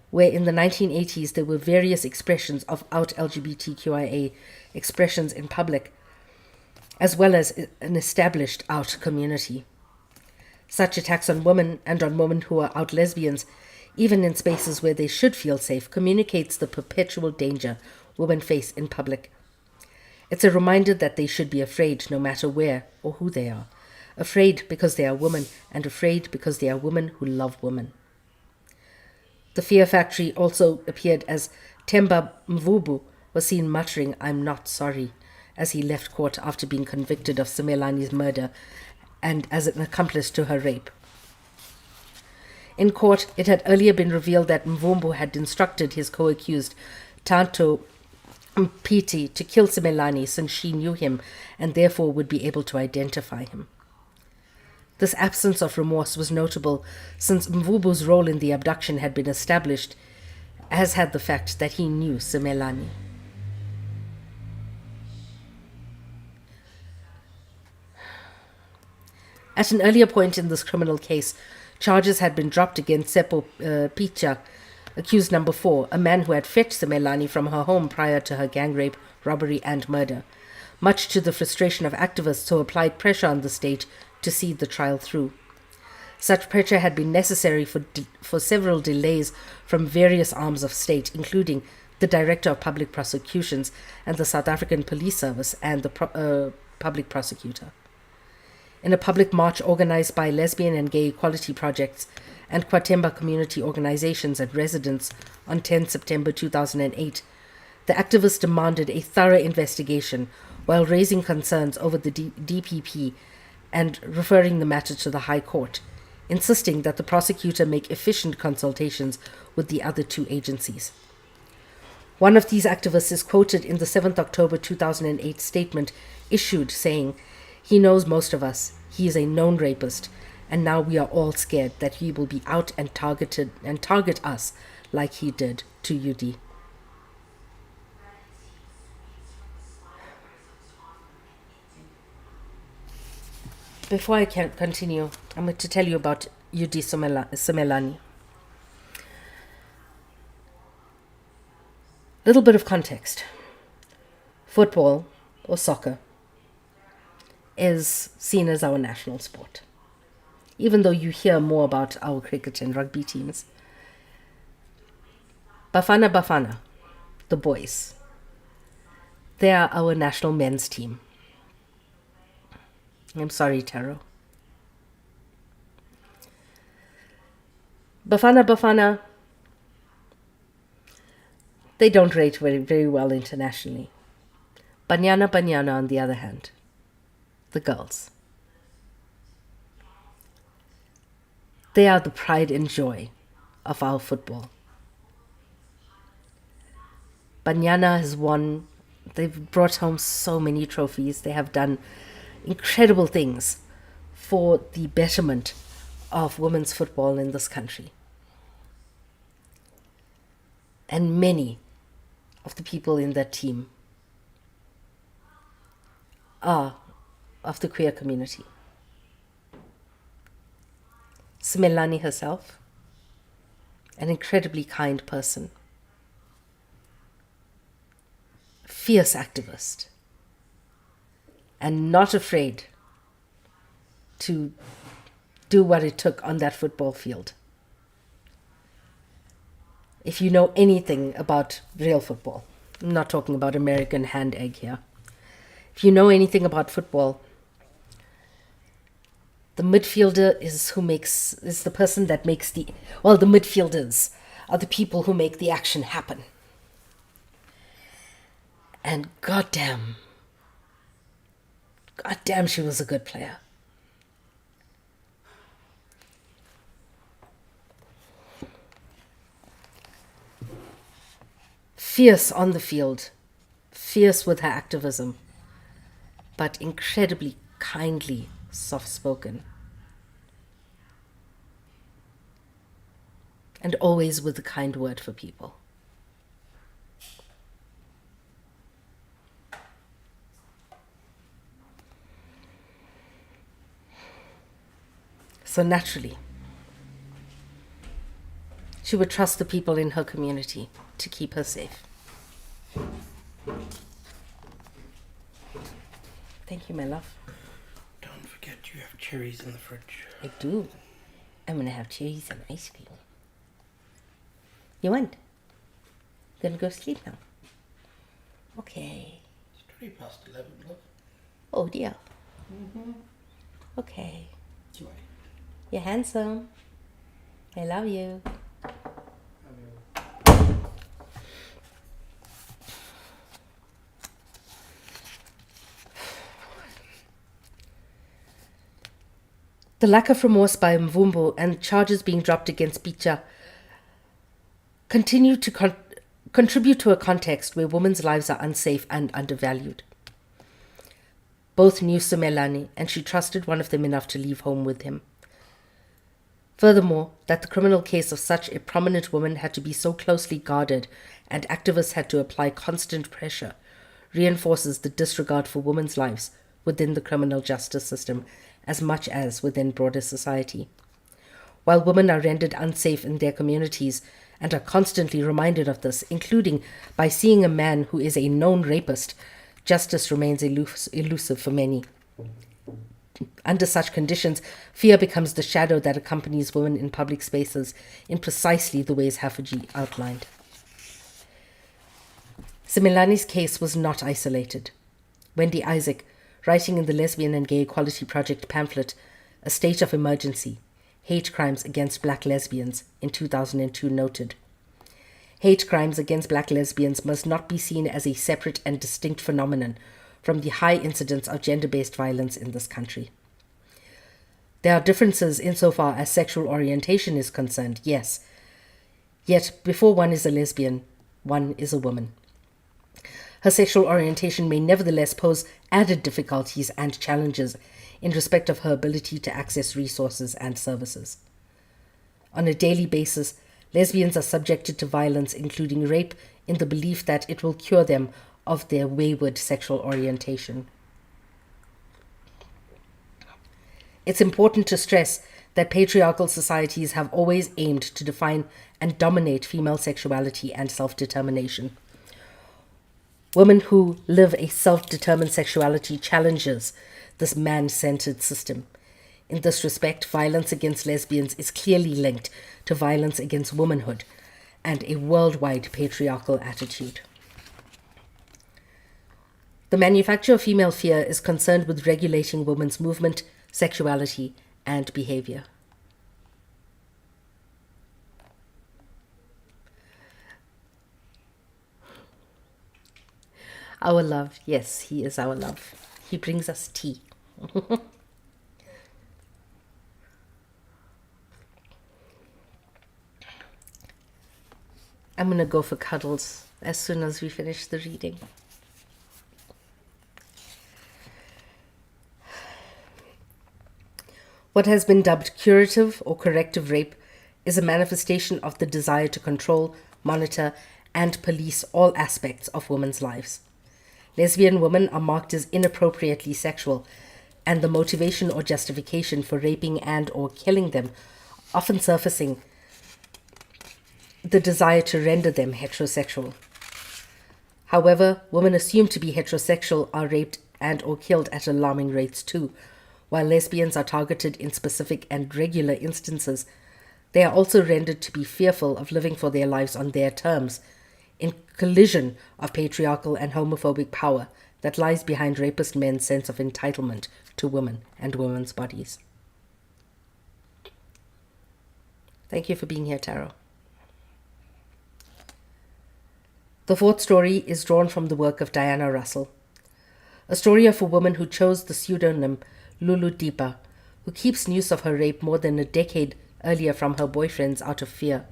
where in the 1980s there were various expressions of out LGBTQIA expressions in public, as well as an established out community. Such attacks on women and on women who are out lesbians, even in spaces where they should feel safe, communicates the perpetual danger women face in public. It's a reminder that they should be afraid no matter where or who they are. Afraid because they are women, and afraid because they are women who love women. The Fear Factory also appeared as Temba Mvubu was seen muttering, "I'm not sorry," as he left court after being convicted of Simelani's murder and as an accomplice to her rape. In court, it had earlier been revealed that Mvumbu had instructed his co-accused, Tanto Mpiti, to kill Simelani since she knew him and therefore would be able to identify him. This absence of remorse was notable since Mvubu's role in the abduction had been established, as had the fact that he knew Simelani. At an earlier point in this criminal case, charges had been dropped against Seppo Picha, accused number 4, a man who had fetched Simelani from her home prior to her gang rape, robbery, and murder, much to the frustration of activists who applied pressure on the state to see the trial through. Such pressure had been necessary for several delays from various arms of state, including the Director of Public Prosecutions and the South African Police Service and the Public Prosecutor. In a public march organized by lesbian and gay equality projects and Kwatemba community organizations and residents on 10 September 2008, the activists demanded a thorough investigation while raising concerns over the DPP and referring the matter to the High Court, insisting that the prosecutor make efficient consultations with the other two agencies. One of these activists is quoted in the 7th October 2008 statement issued saying, "He knows most of us. He is a known rapist, and now we are all scared that he will be out and target us like he did to UD." Before I can continue, I'm going to tell you about UD Simelani. Little bit of context. Football, or soccer, is seen as our national sport. Even though you hear more about our cricket and rugby teams. Bafana, the boys, they are our national men's team. I'm sorry, Taro. Bafana, they don't rate very, very well internationally. Banyana, on the other hand, the girls, they are the pride and joy of our football. Banyana has won. They've brought home so many trophies. They have done incredible things for the betterment of women's football in this country. And many of the people in that team are of the queer community. Simelani herself, an incredibly kind person, fierce activist, and not afraid to do what it took on that football field. If you know anything about real football, I'm not talking about American hand egg here. If you know anything about football, the midfielder is the person that makes the midfielders are the people who make the action happen. And goddamn, she was a good player. Fierce on the field, fierce with her activism, but incredibly kindly, soft-spoken. And always with a kind word for people. So naturally, she would trust the people in her community to keep her safe. Thank you, my love. Don't forget you have cherries in the fridge. I do. I'm going to have cherries and ice cream. You want? Gonna go sleep now? Okay. It's 20 past 11, love. Oh dear. Mm-hmm. Okay. Joy. You're handsome. I love you. The lack of remorse by Mvumbo and charges being dropped against Picha continue to contribute to a context where women's lives are unsafe and undervalued. Both knew Sumelani, and she trusted one of them enough to leave home with him. Furthermore, that the criminal case of such a prominent woman had to be so closely guarded and activists had to apply constant pressure reinforces the disregard for women's lives within the criminal justice system as much as within broader society. While women are rendered unsafe in their communities and are constantly reminded of this, including by seeing a man who is a known rapist, justice remains elusive for many. Under such conditions, fear becomes the shadow that accompanies women in public spaces in precisely the ways Hafuji outlined. Simelani's case was not isolated. Wendy Isaac, writing in the Lesbian and Gay Equality Project pamphlet, A State of Emergency, Hate Crimes Against Black Lesbians, in 2002 noted, hate crimes against black lesbians must not be seen as a separate and distinct phenomenon from the high incidence of gender-based violence in this country. There are differences insofar as sexual orientation is concerned, yes. Yet, before one is a lesbian, one is a woman. Her sexual orientation may nevertheless pose added difficulties and challenges in respect of her ability to access resources and services. On a daily basis, lesbians are subjected to violence, including rape, in the belief that it will cure them of their wayward sexual orientation. It's important to stress that patriarchal societies have always aimed to define and dominate female sexuality and self-determination. Women who live a self-determined sexuality challenges this man-centered system. In this respect, violence against lesbians is clearly linked to violence against womanhood and a worldwide patriarchal attitude. The manufacture of female fear is concerned with regulating women's movement, sexuality, and behavior. Our love, yes, he is our love. He brings us tea. I'm going to go for cuddles as soon as we finish the reading. What has been dubbed curative or corrective rape is a manifestation of the desire to control, monitor, and police all aspects of women's lives. Lesbian women are marked as inappropriately sexual, and the motivation or justification for raping and or killing them often surfacing the desire to render them heterosexual. However, women assumed to be heterosexual are raped and or killed at alarming rates too. While lesbians are targeted in specific and regular instances, they are also rendered to be fearful of living for their lives on their terms, in collision of patriarchal and homophobic power that lies behind rapist men's sense of entitlement to women and women's bodies. Thank you for being here, Taro. The fourth story is drawn from the work of Diana Russell, a story of a woman who chose the pseudonym Lulu Dipa, who keeps news of her rape more than a decade earlier from her boyfriends out of fear.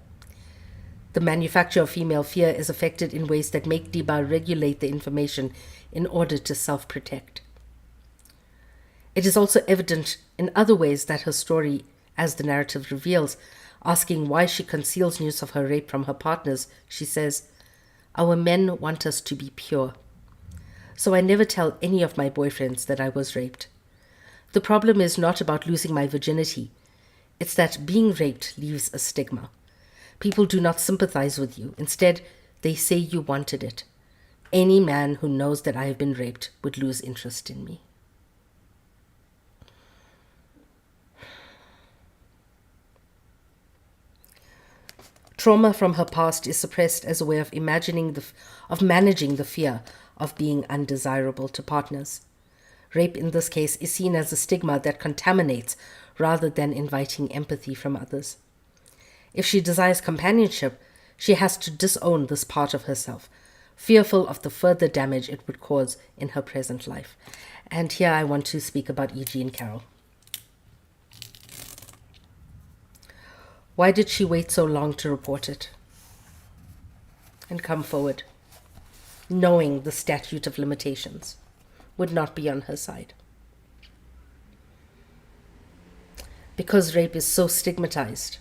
The manufacture of female fear is affected in ways that make Diba regulate the information in order to self-protect. It is also evident in other ways that her story, as the narrative reveals, asking why she conceals news of her rape from her partners, she says, "Our men want us to be pure. So I never tell any of my boyfriends that I was raped. The problem is not about losing my virginity. It's that being raped leaves a stigma. People do not sympathize with you. Instead, they say you wanted it. Any man who knows that I have been raped would lose interest in me." Trauma from her past is suppressed as a way of managing the fear of being undesirable to partners. Rape in this case is seen as a stigma that contaminates rather than inviting empathy from others. If she desires companionship, she has to disown this part of herself, fearful of the further damage it would cause in her present life. And here I want to speak about E.G. and Carol. Why did she wait so long to report it and come forward, knowing the statute of limitations would not be on her side? Because rape is so stigmatized.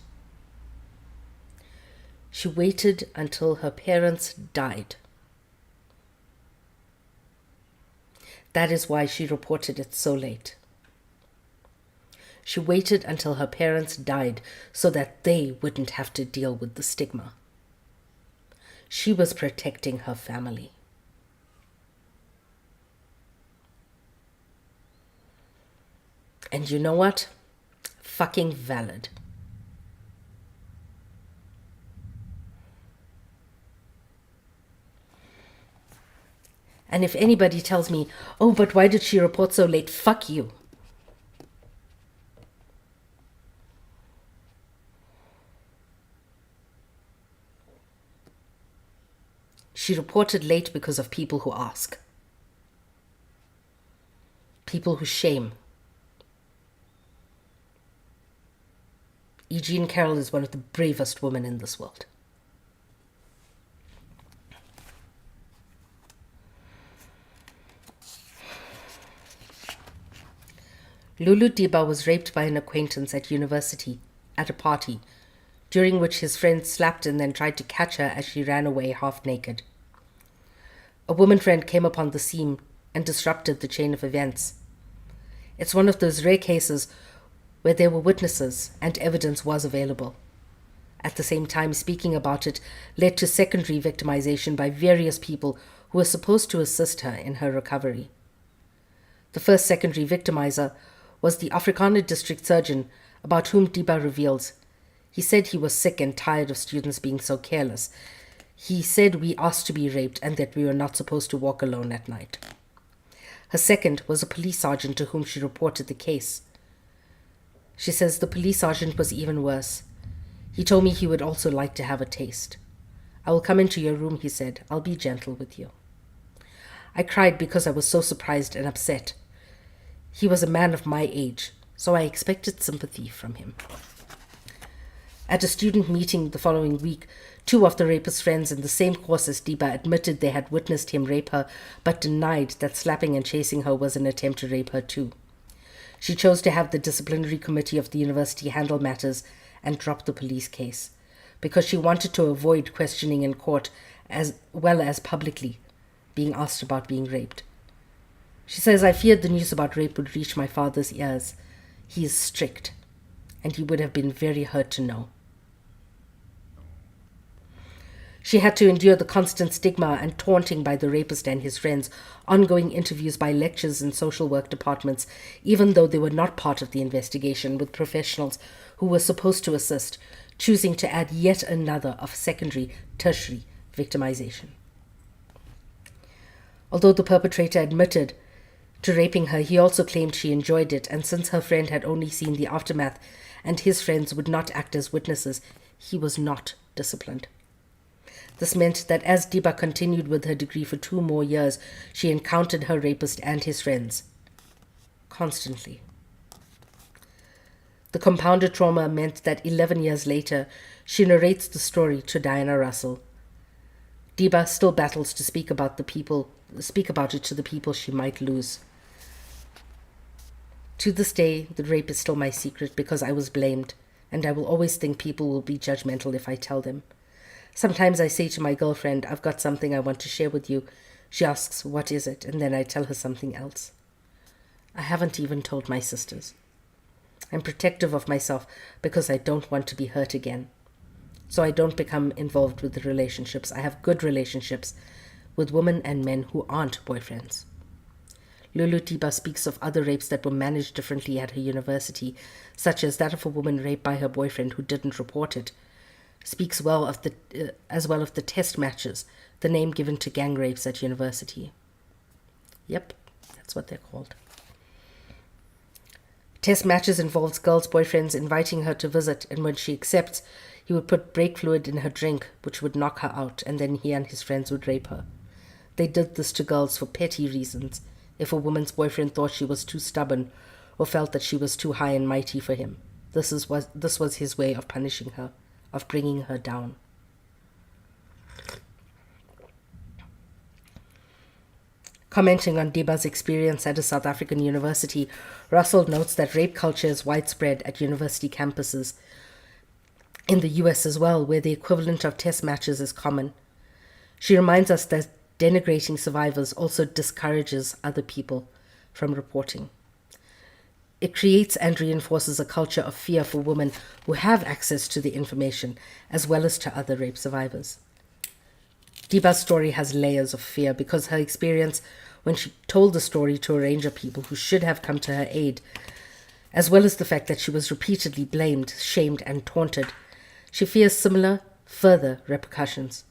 She waited until her parents died. That is why she reported it so late. She waited until her parents died so that they wouldn't have to deal with the stigma. She was protecting her family. And you know what? Fucking valid. And if anybody tells me, oh, but why did she report so late? Fuck you. She reported late because of people who ask. People who shame. Jean Carroll is one of the bravest women in this world. Lulu Diba was raped by an acquaintance at university at a party, during which his friend slapped and then tried to catch her as she ran away half naked. A woman friend came upon the scene and disrupted the chain of events. It's one of those rare cases where there were witnesses and evidence was available. At the same time, speaking about it led to secondary victimization by various people who were supposed to assist her in her recovery. The first secondary victimizer was the Afrikaner district surgeon, about whom Diba reveals. He said he was sick and tired of students being so careless. He said we asked to be raped and that we were not supposed to walk alone at night. Her second was a police sergeant to whom she reported the case. She says the police sergeant was even worse. He told me he would also like to have a taste. I will come into your room, he said. I'll be gentle with you. I cried because I was so surprised and upset. He was a man of my age, so I expected sympathy from him. At a student meeting the following week, two of the rapist's friends in the same course as Diba admitted they had witnessed him rape her, but denied that slapping and chasing her was an attempt to rape her too. She chose to have the disciplinary committee of the university handle matters and drop the police case, because she wanted to avoid questioning in court as well as publicly being asked about being raped. She says, I feared the news about rape would reach my father's ears. He is strict, and he would have been very hurt to know. She had to endure the constant stigma and taunting by the rapist and his friends, ongoing interviews by lecturers and social work departments, even though they were not part of the investigation, with professionals who were supposed to assist, choosing to add yet another of secondary, tertiary victimization. Although the perpetrator admitted to raping her, he also claimed she enjoyed it, and since her friend had only seen the aftermath and his friends would not act as witnesses, he was not disciplined. This meant that as Diba continued with her degree for 2 more years, she encountered her rapist and his friends. Constantly. The compounded trauma meant that 11 years later, she narrates the story to Diana Russell. Diba still battles to speak about it to the people she might lose. To this day, the rape is still my secret because I was blamed, and I will always think people will be judgmental if I tell them. Sometimes I say to my girlfriend, I've got something I want to share with you. She asks, what is it? And then I tell her something else. I haven't even told my sisters. I'm protective of myself because I don't want to be hurt again. So I don't become involved with the relationships. I have good relationships with women and men who aren't boyfriends. Lulu Diba speaks of other rapes that were managed differently at her university, such as that of a woman raped by her boyfriend who didn't report it. Speaks as well of the test matches, the name given to gang rapes at university. Yep, that's what they're called. Test matches involves girls' boyfriends inviting her to visit, and when she accepts, he would put brake fluid in her drink, which would knock her out, and then he and his friends would rape her. They did this to girls for petty reasons, if a woman's boyfriend thought she was too stubborn or felt that she was too high and mighty for him. This was his way of punishing her, of bringing her down. Commenting on Diba's experience at a South African university, Russell notes that rape culture is widespread at university campuses in the US as well, where the equivalent of test matches is common. She reminds us that denigrating survivors also discourages other people from reporting. It creates and reinforces a culture of fear for women who have access to the information, as well as to other rape survivors. Diba's story has layers of fear because her experience when she told the story to a range of people who should have come to her aid, as well as the fact that she was repeatedly blamed, shamed, and taunted, she fears similar, further repercussions.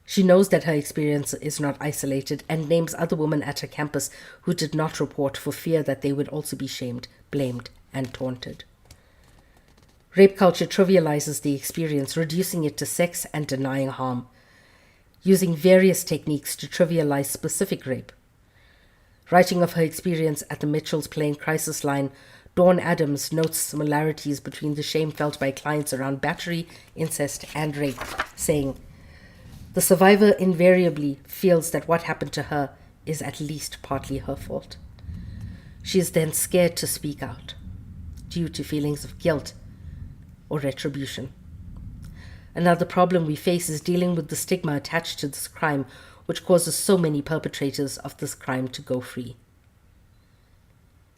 She knows that her experience is not isolated and names other women at her campus who did not report for fear that they would also be shamed, blamed, and taunted. Rape culture trivializes the experience, reducing it to sex and denying harm, using various techniques to trivialize specific rape. Writing of her experience at the Mitchell's Plain crisis line, Dawn Adams notes similarities between the shame felt by clients around battery, incest, and rape, saying, "The survivor invariably feels that what happened to her is at least partly her fault. She is then scared to speak out due to feelings of guilt or retribution. Another problem we face is dealing with the stigma attached to this crime, which causes so many perpetrators of this crime to go free.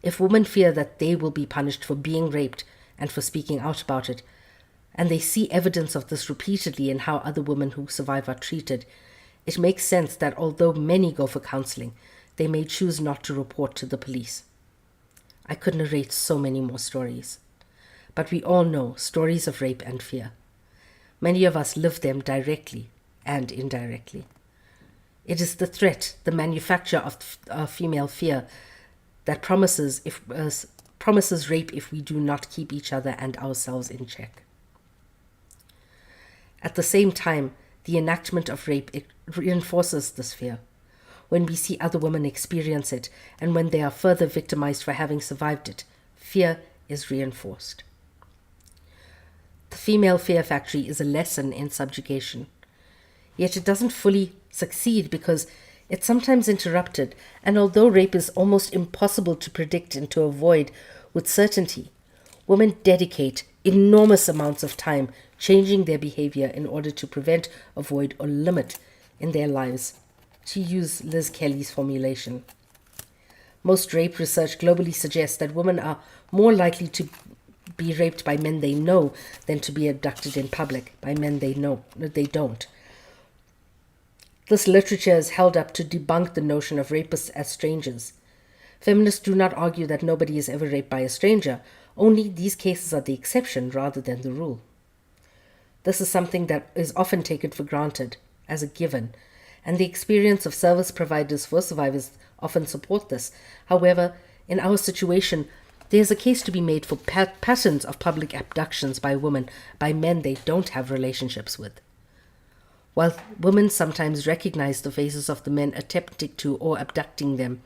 If women fear that they will be punished for being raped and for speaking out about it, and they see evidence of this repeatedly in how other women who survive are treated, it makes sense that although many go for counseling, they may choose not to report to the police. I could narrate so many more stories, but we all know stories of rape and fear. Many of us live them directly and indirectly. It is the threat, the manufacture of female fear that promises rape if we do not keep each other and ourselves in check. At the same time, the enactment of rape reinforces this fear. When we see other women experience it, and when they are further victimized for having survived it, fear is reinforced. The female fear factory is a lesson in subjugation. Yet it doesn't fully succeed because it's sometimes interrupted, and although rape is almost impossible to predict and to avoid with certainty, women dedicate enormous amounts of time changing their behavior in order to prevent, avoid, or limit in their lives, to use Liz Kelly's formulation. Most rape research globally suggests that women are more likely to be raped by men they know than to be abducted in public by men they don't. This literature is held up to debunk the notion of rapists as strangers. Feminists do not argue that nobody is ever raped by a stranger, only these cases are the exception rather than the rule. This is something that is often taken for granted, as a given, and the experience of service providers for survivors often support this. However, in our situation, there is a case to be made for patterns of public abductions by women by men they don't have relationships with. While women sometimes recognize the faces of the men attempting to or abducting them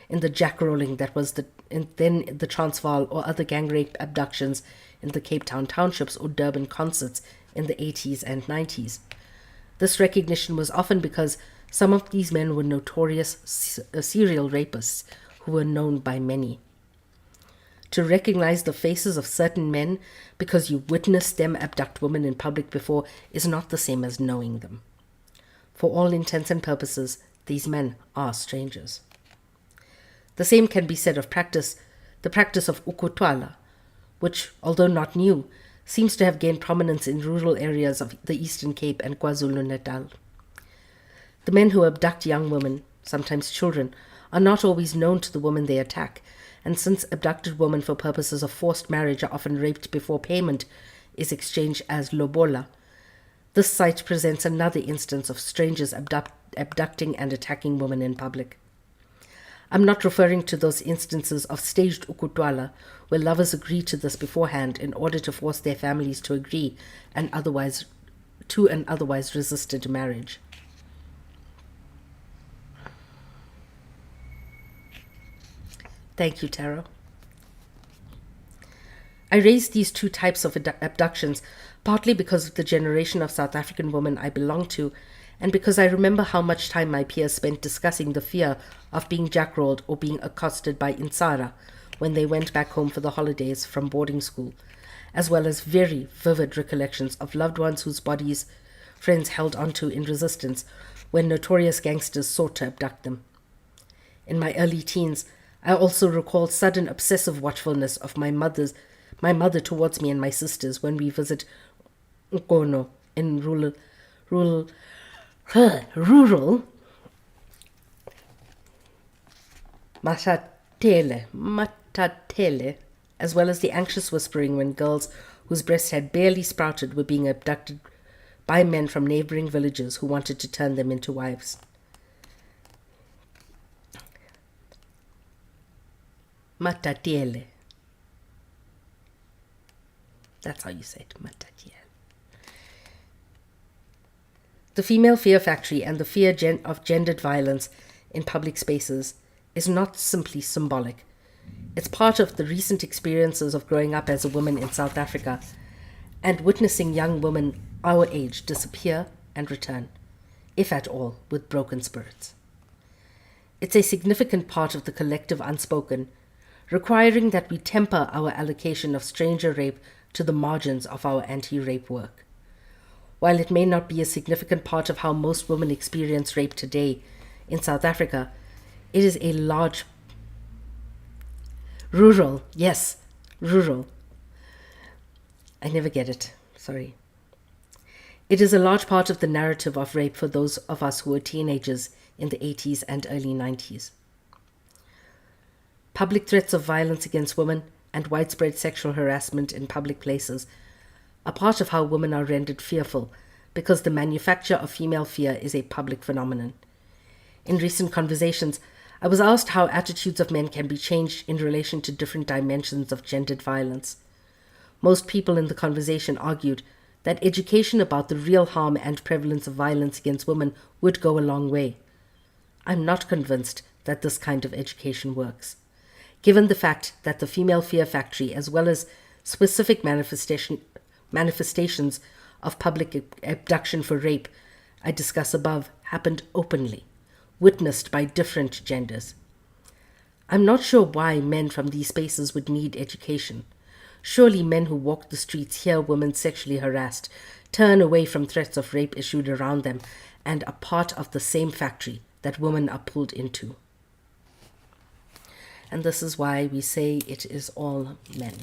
in the jackrolling that was then the Transvaal or other gang rape abductions in the Cape Town townships or Durban concerts in the 80s and 90s. This recognition was often because some of these men were notorious serial rapists who were known by many. To recognize the faces of certain men because you witnessed them abduct women in public before is not the same as knowing them. For all intents and purposes, these men are strangers. The same can be said of the practice of ukutwala, which, although not new, seems to have gained prominence in rural areas of the Eastern Cape and KwaZulu-Natal. The men who abduct young women, sometimes children, are not always known to the woman they attack, and since abducted women for purposes of forced marriage are often raped before payment is exchanged as lobola, this site presents another instance of strangers abducting and attacking women in public. I'm not referring to those instances of staged ukutwala where lovers agree to this beforehand in order to force their families to agree and otherwise resisted marriage. Thank you, Taro. I raise these two types of abductions partly because of the generation of South African women I belong to, and because I remember how much time my peers spent discussing the fear of being jackrolled or being accosted by Insara when they went back home for the holidays from boarding school, as well as very vivid recollections of loved ones whose bodies friends held onto in resistance when notorious gangsters sought to abduct them. In my early teens, I also recall sudden obsessive watchfulness of my mother towards me and my sisters when we visit Nkono in rural Matatele, as well as the anxious whispering when girls whose breasts had barely sprouted were being abducted by men from neighboring villages who wanted to turn them into wives. Matatiele. That's how you say it, matatiele. The female fear factory and the fear of gendered violence in public spaces is not simply symbolic. It's part of the recent experiences of growing up as a woman in South Africa and witnessing young women our age disappear and return, if at all, with broken spirits. It's a significant part of the collective unspoken, requiring that we temper our allocation of stranger rape to the margins of our anti-rape work. While it may not be a significant part of how most women experience rape today in South Africa, it is a large rural. I never get it. Sorry. It is a large part of the narrative of rape for those of us who were teenagers in the 80s and early 90s. Public threats of violence against women and widespread sexual harassment in public places are part of how women are rendered fearful because the manufacture of female fear is a public phenomenon. In recent conversations, I was asked how attitudes of men can be changed in relation to different dimensions of gendered violence. Most people in the conversation argued that education about the real harm and prevalence of violence against women would go a long way. I'm not convinced that this kind of education works, given the fact that the female fear factory, as well as specific manifestations of public abduction for rape I discuss above, happened openly, witnessed by different genders. I'm not sure why men from these spaces would need education. Surely men who walk the streets hear women sexually harassed, turn away from threats of rape issued around them, and are part of the same factory that women are pulled into. And this is why we say it is all men.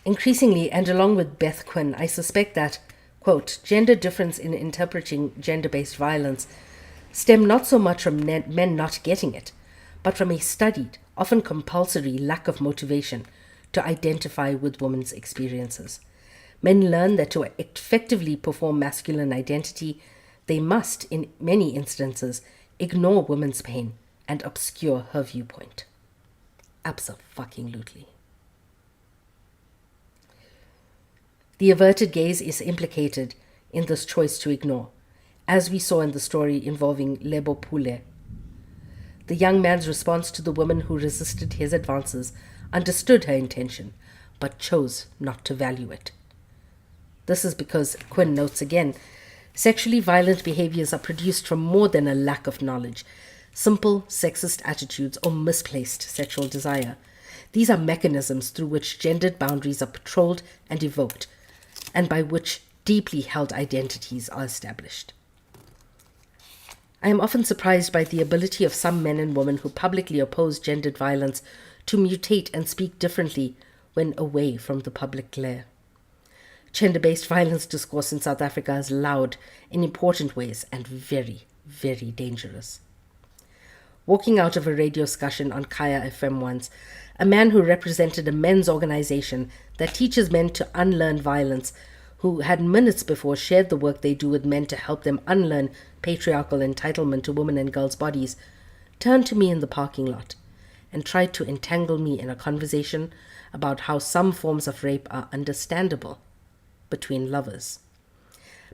Increasingly, and along with Beth Quinn, I suspect that, quote, gender difference in interpreting gender-based violence stem not so much from men not getting it, but from a studied, often compulsory lack of motivation to identify with women's experiences. Men learn that to effectively perform masculine identity, they must, in many instances, ignore women's pain and obscure her viewpoint. Abso-fucking-lutely. The averted gaze is implicated in this choice to ignore, as we saw in the story involving Lebo Pule. The young man's response to the woman who resisted his advances understood her intention, but chose not to value it. This is because, Quinn notes again, sexually violent behaviors are produced from more than a lack of knowledge, simple sexist attitudes, or misplaced sexual desire. These are mechanisms through which gendered boundaries are patrolled and evoked, and by which deeply held identities are established. I am often surprised by the ability of some men and women who publicly oppose gendered violence to mutate and speak differently when away from the public glare. Gender-based violence discourse in South Africa is loud in important ways and very, very dangerous. Walking out of a radio discussion on Kaya FM once, a man who represented a men's organization that teaches men to unlearn violence, who had minutes before shared the work they do with men to help them unlearn patriarchal entitlement to women and girls' bodies, turned to me in the parking lot and tried to entangle me in a conversation about how some forms of rape are understandable between lovers,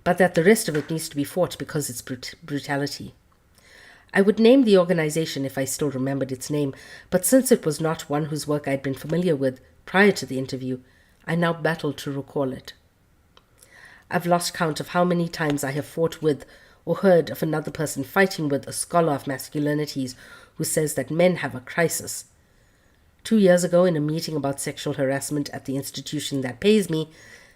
but that the rest of it needs to be fought because it's brutality. I would name the organization if I still remembered its name, but since it was not one whose work I'd been familiar with prior to the interview, I now battled to recall it. I've lost count of how many times I have fought with or heard of another person fighting with a scholar of masculinities who says that men have a crisis. 2 years ago, in a meeting about sexual harassment at the institution that pays me,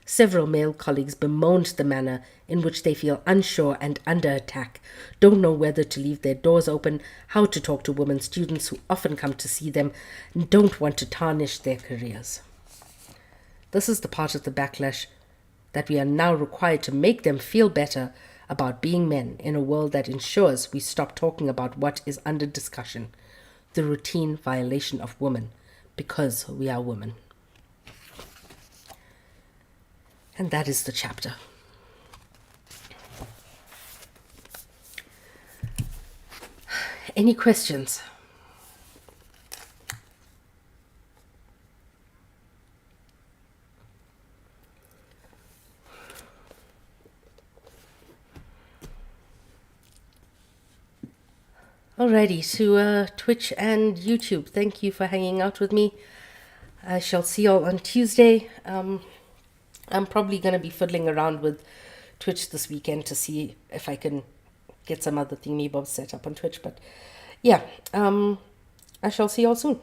several male colleagues bemoaned the manner in which they feel unsure and under attack, don't know whether to leave their doors open, how to talk to women students who often come to see them, and don't want to tarnish their careers. This is the part of the backlash that we are now required to make them feel better about being men in a world that ensures we stop talking about what is under discussion, the routine violation of women, because we are women. And that is the chapter. Any questions? Alrighty, to Twitch and YouTube, thank you for hanging out with me. I shall see you all on Tuesday. I'm probably going to be fiddling around with Twitch this weekend to see if I can get some other thingy bobs set up on Twitch. But yeah, I shall see you all soon.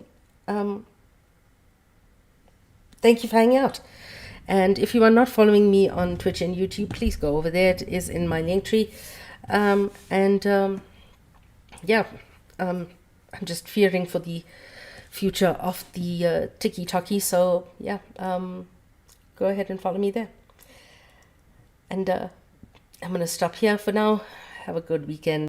Thank you for hanging out. And if you are not following me on Twitch and YouTube, please go over there. It is in my link tree. Yeah, I'm just fearing for the future of the tiki-taki. So yeah, go ahead and follow me there. And I'm going to stop here for now. Have a good weekend.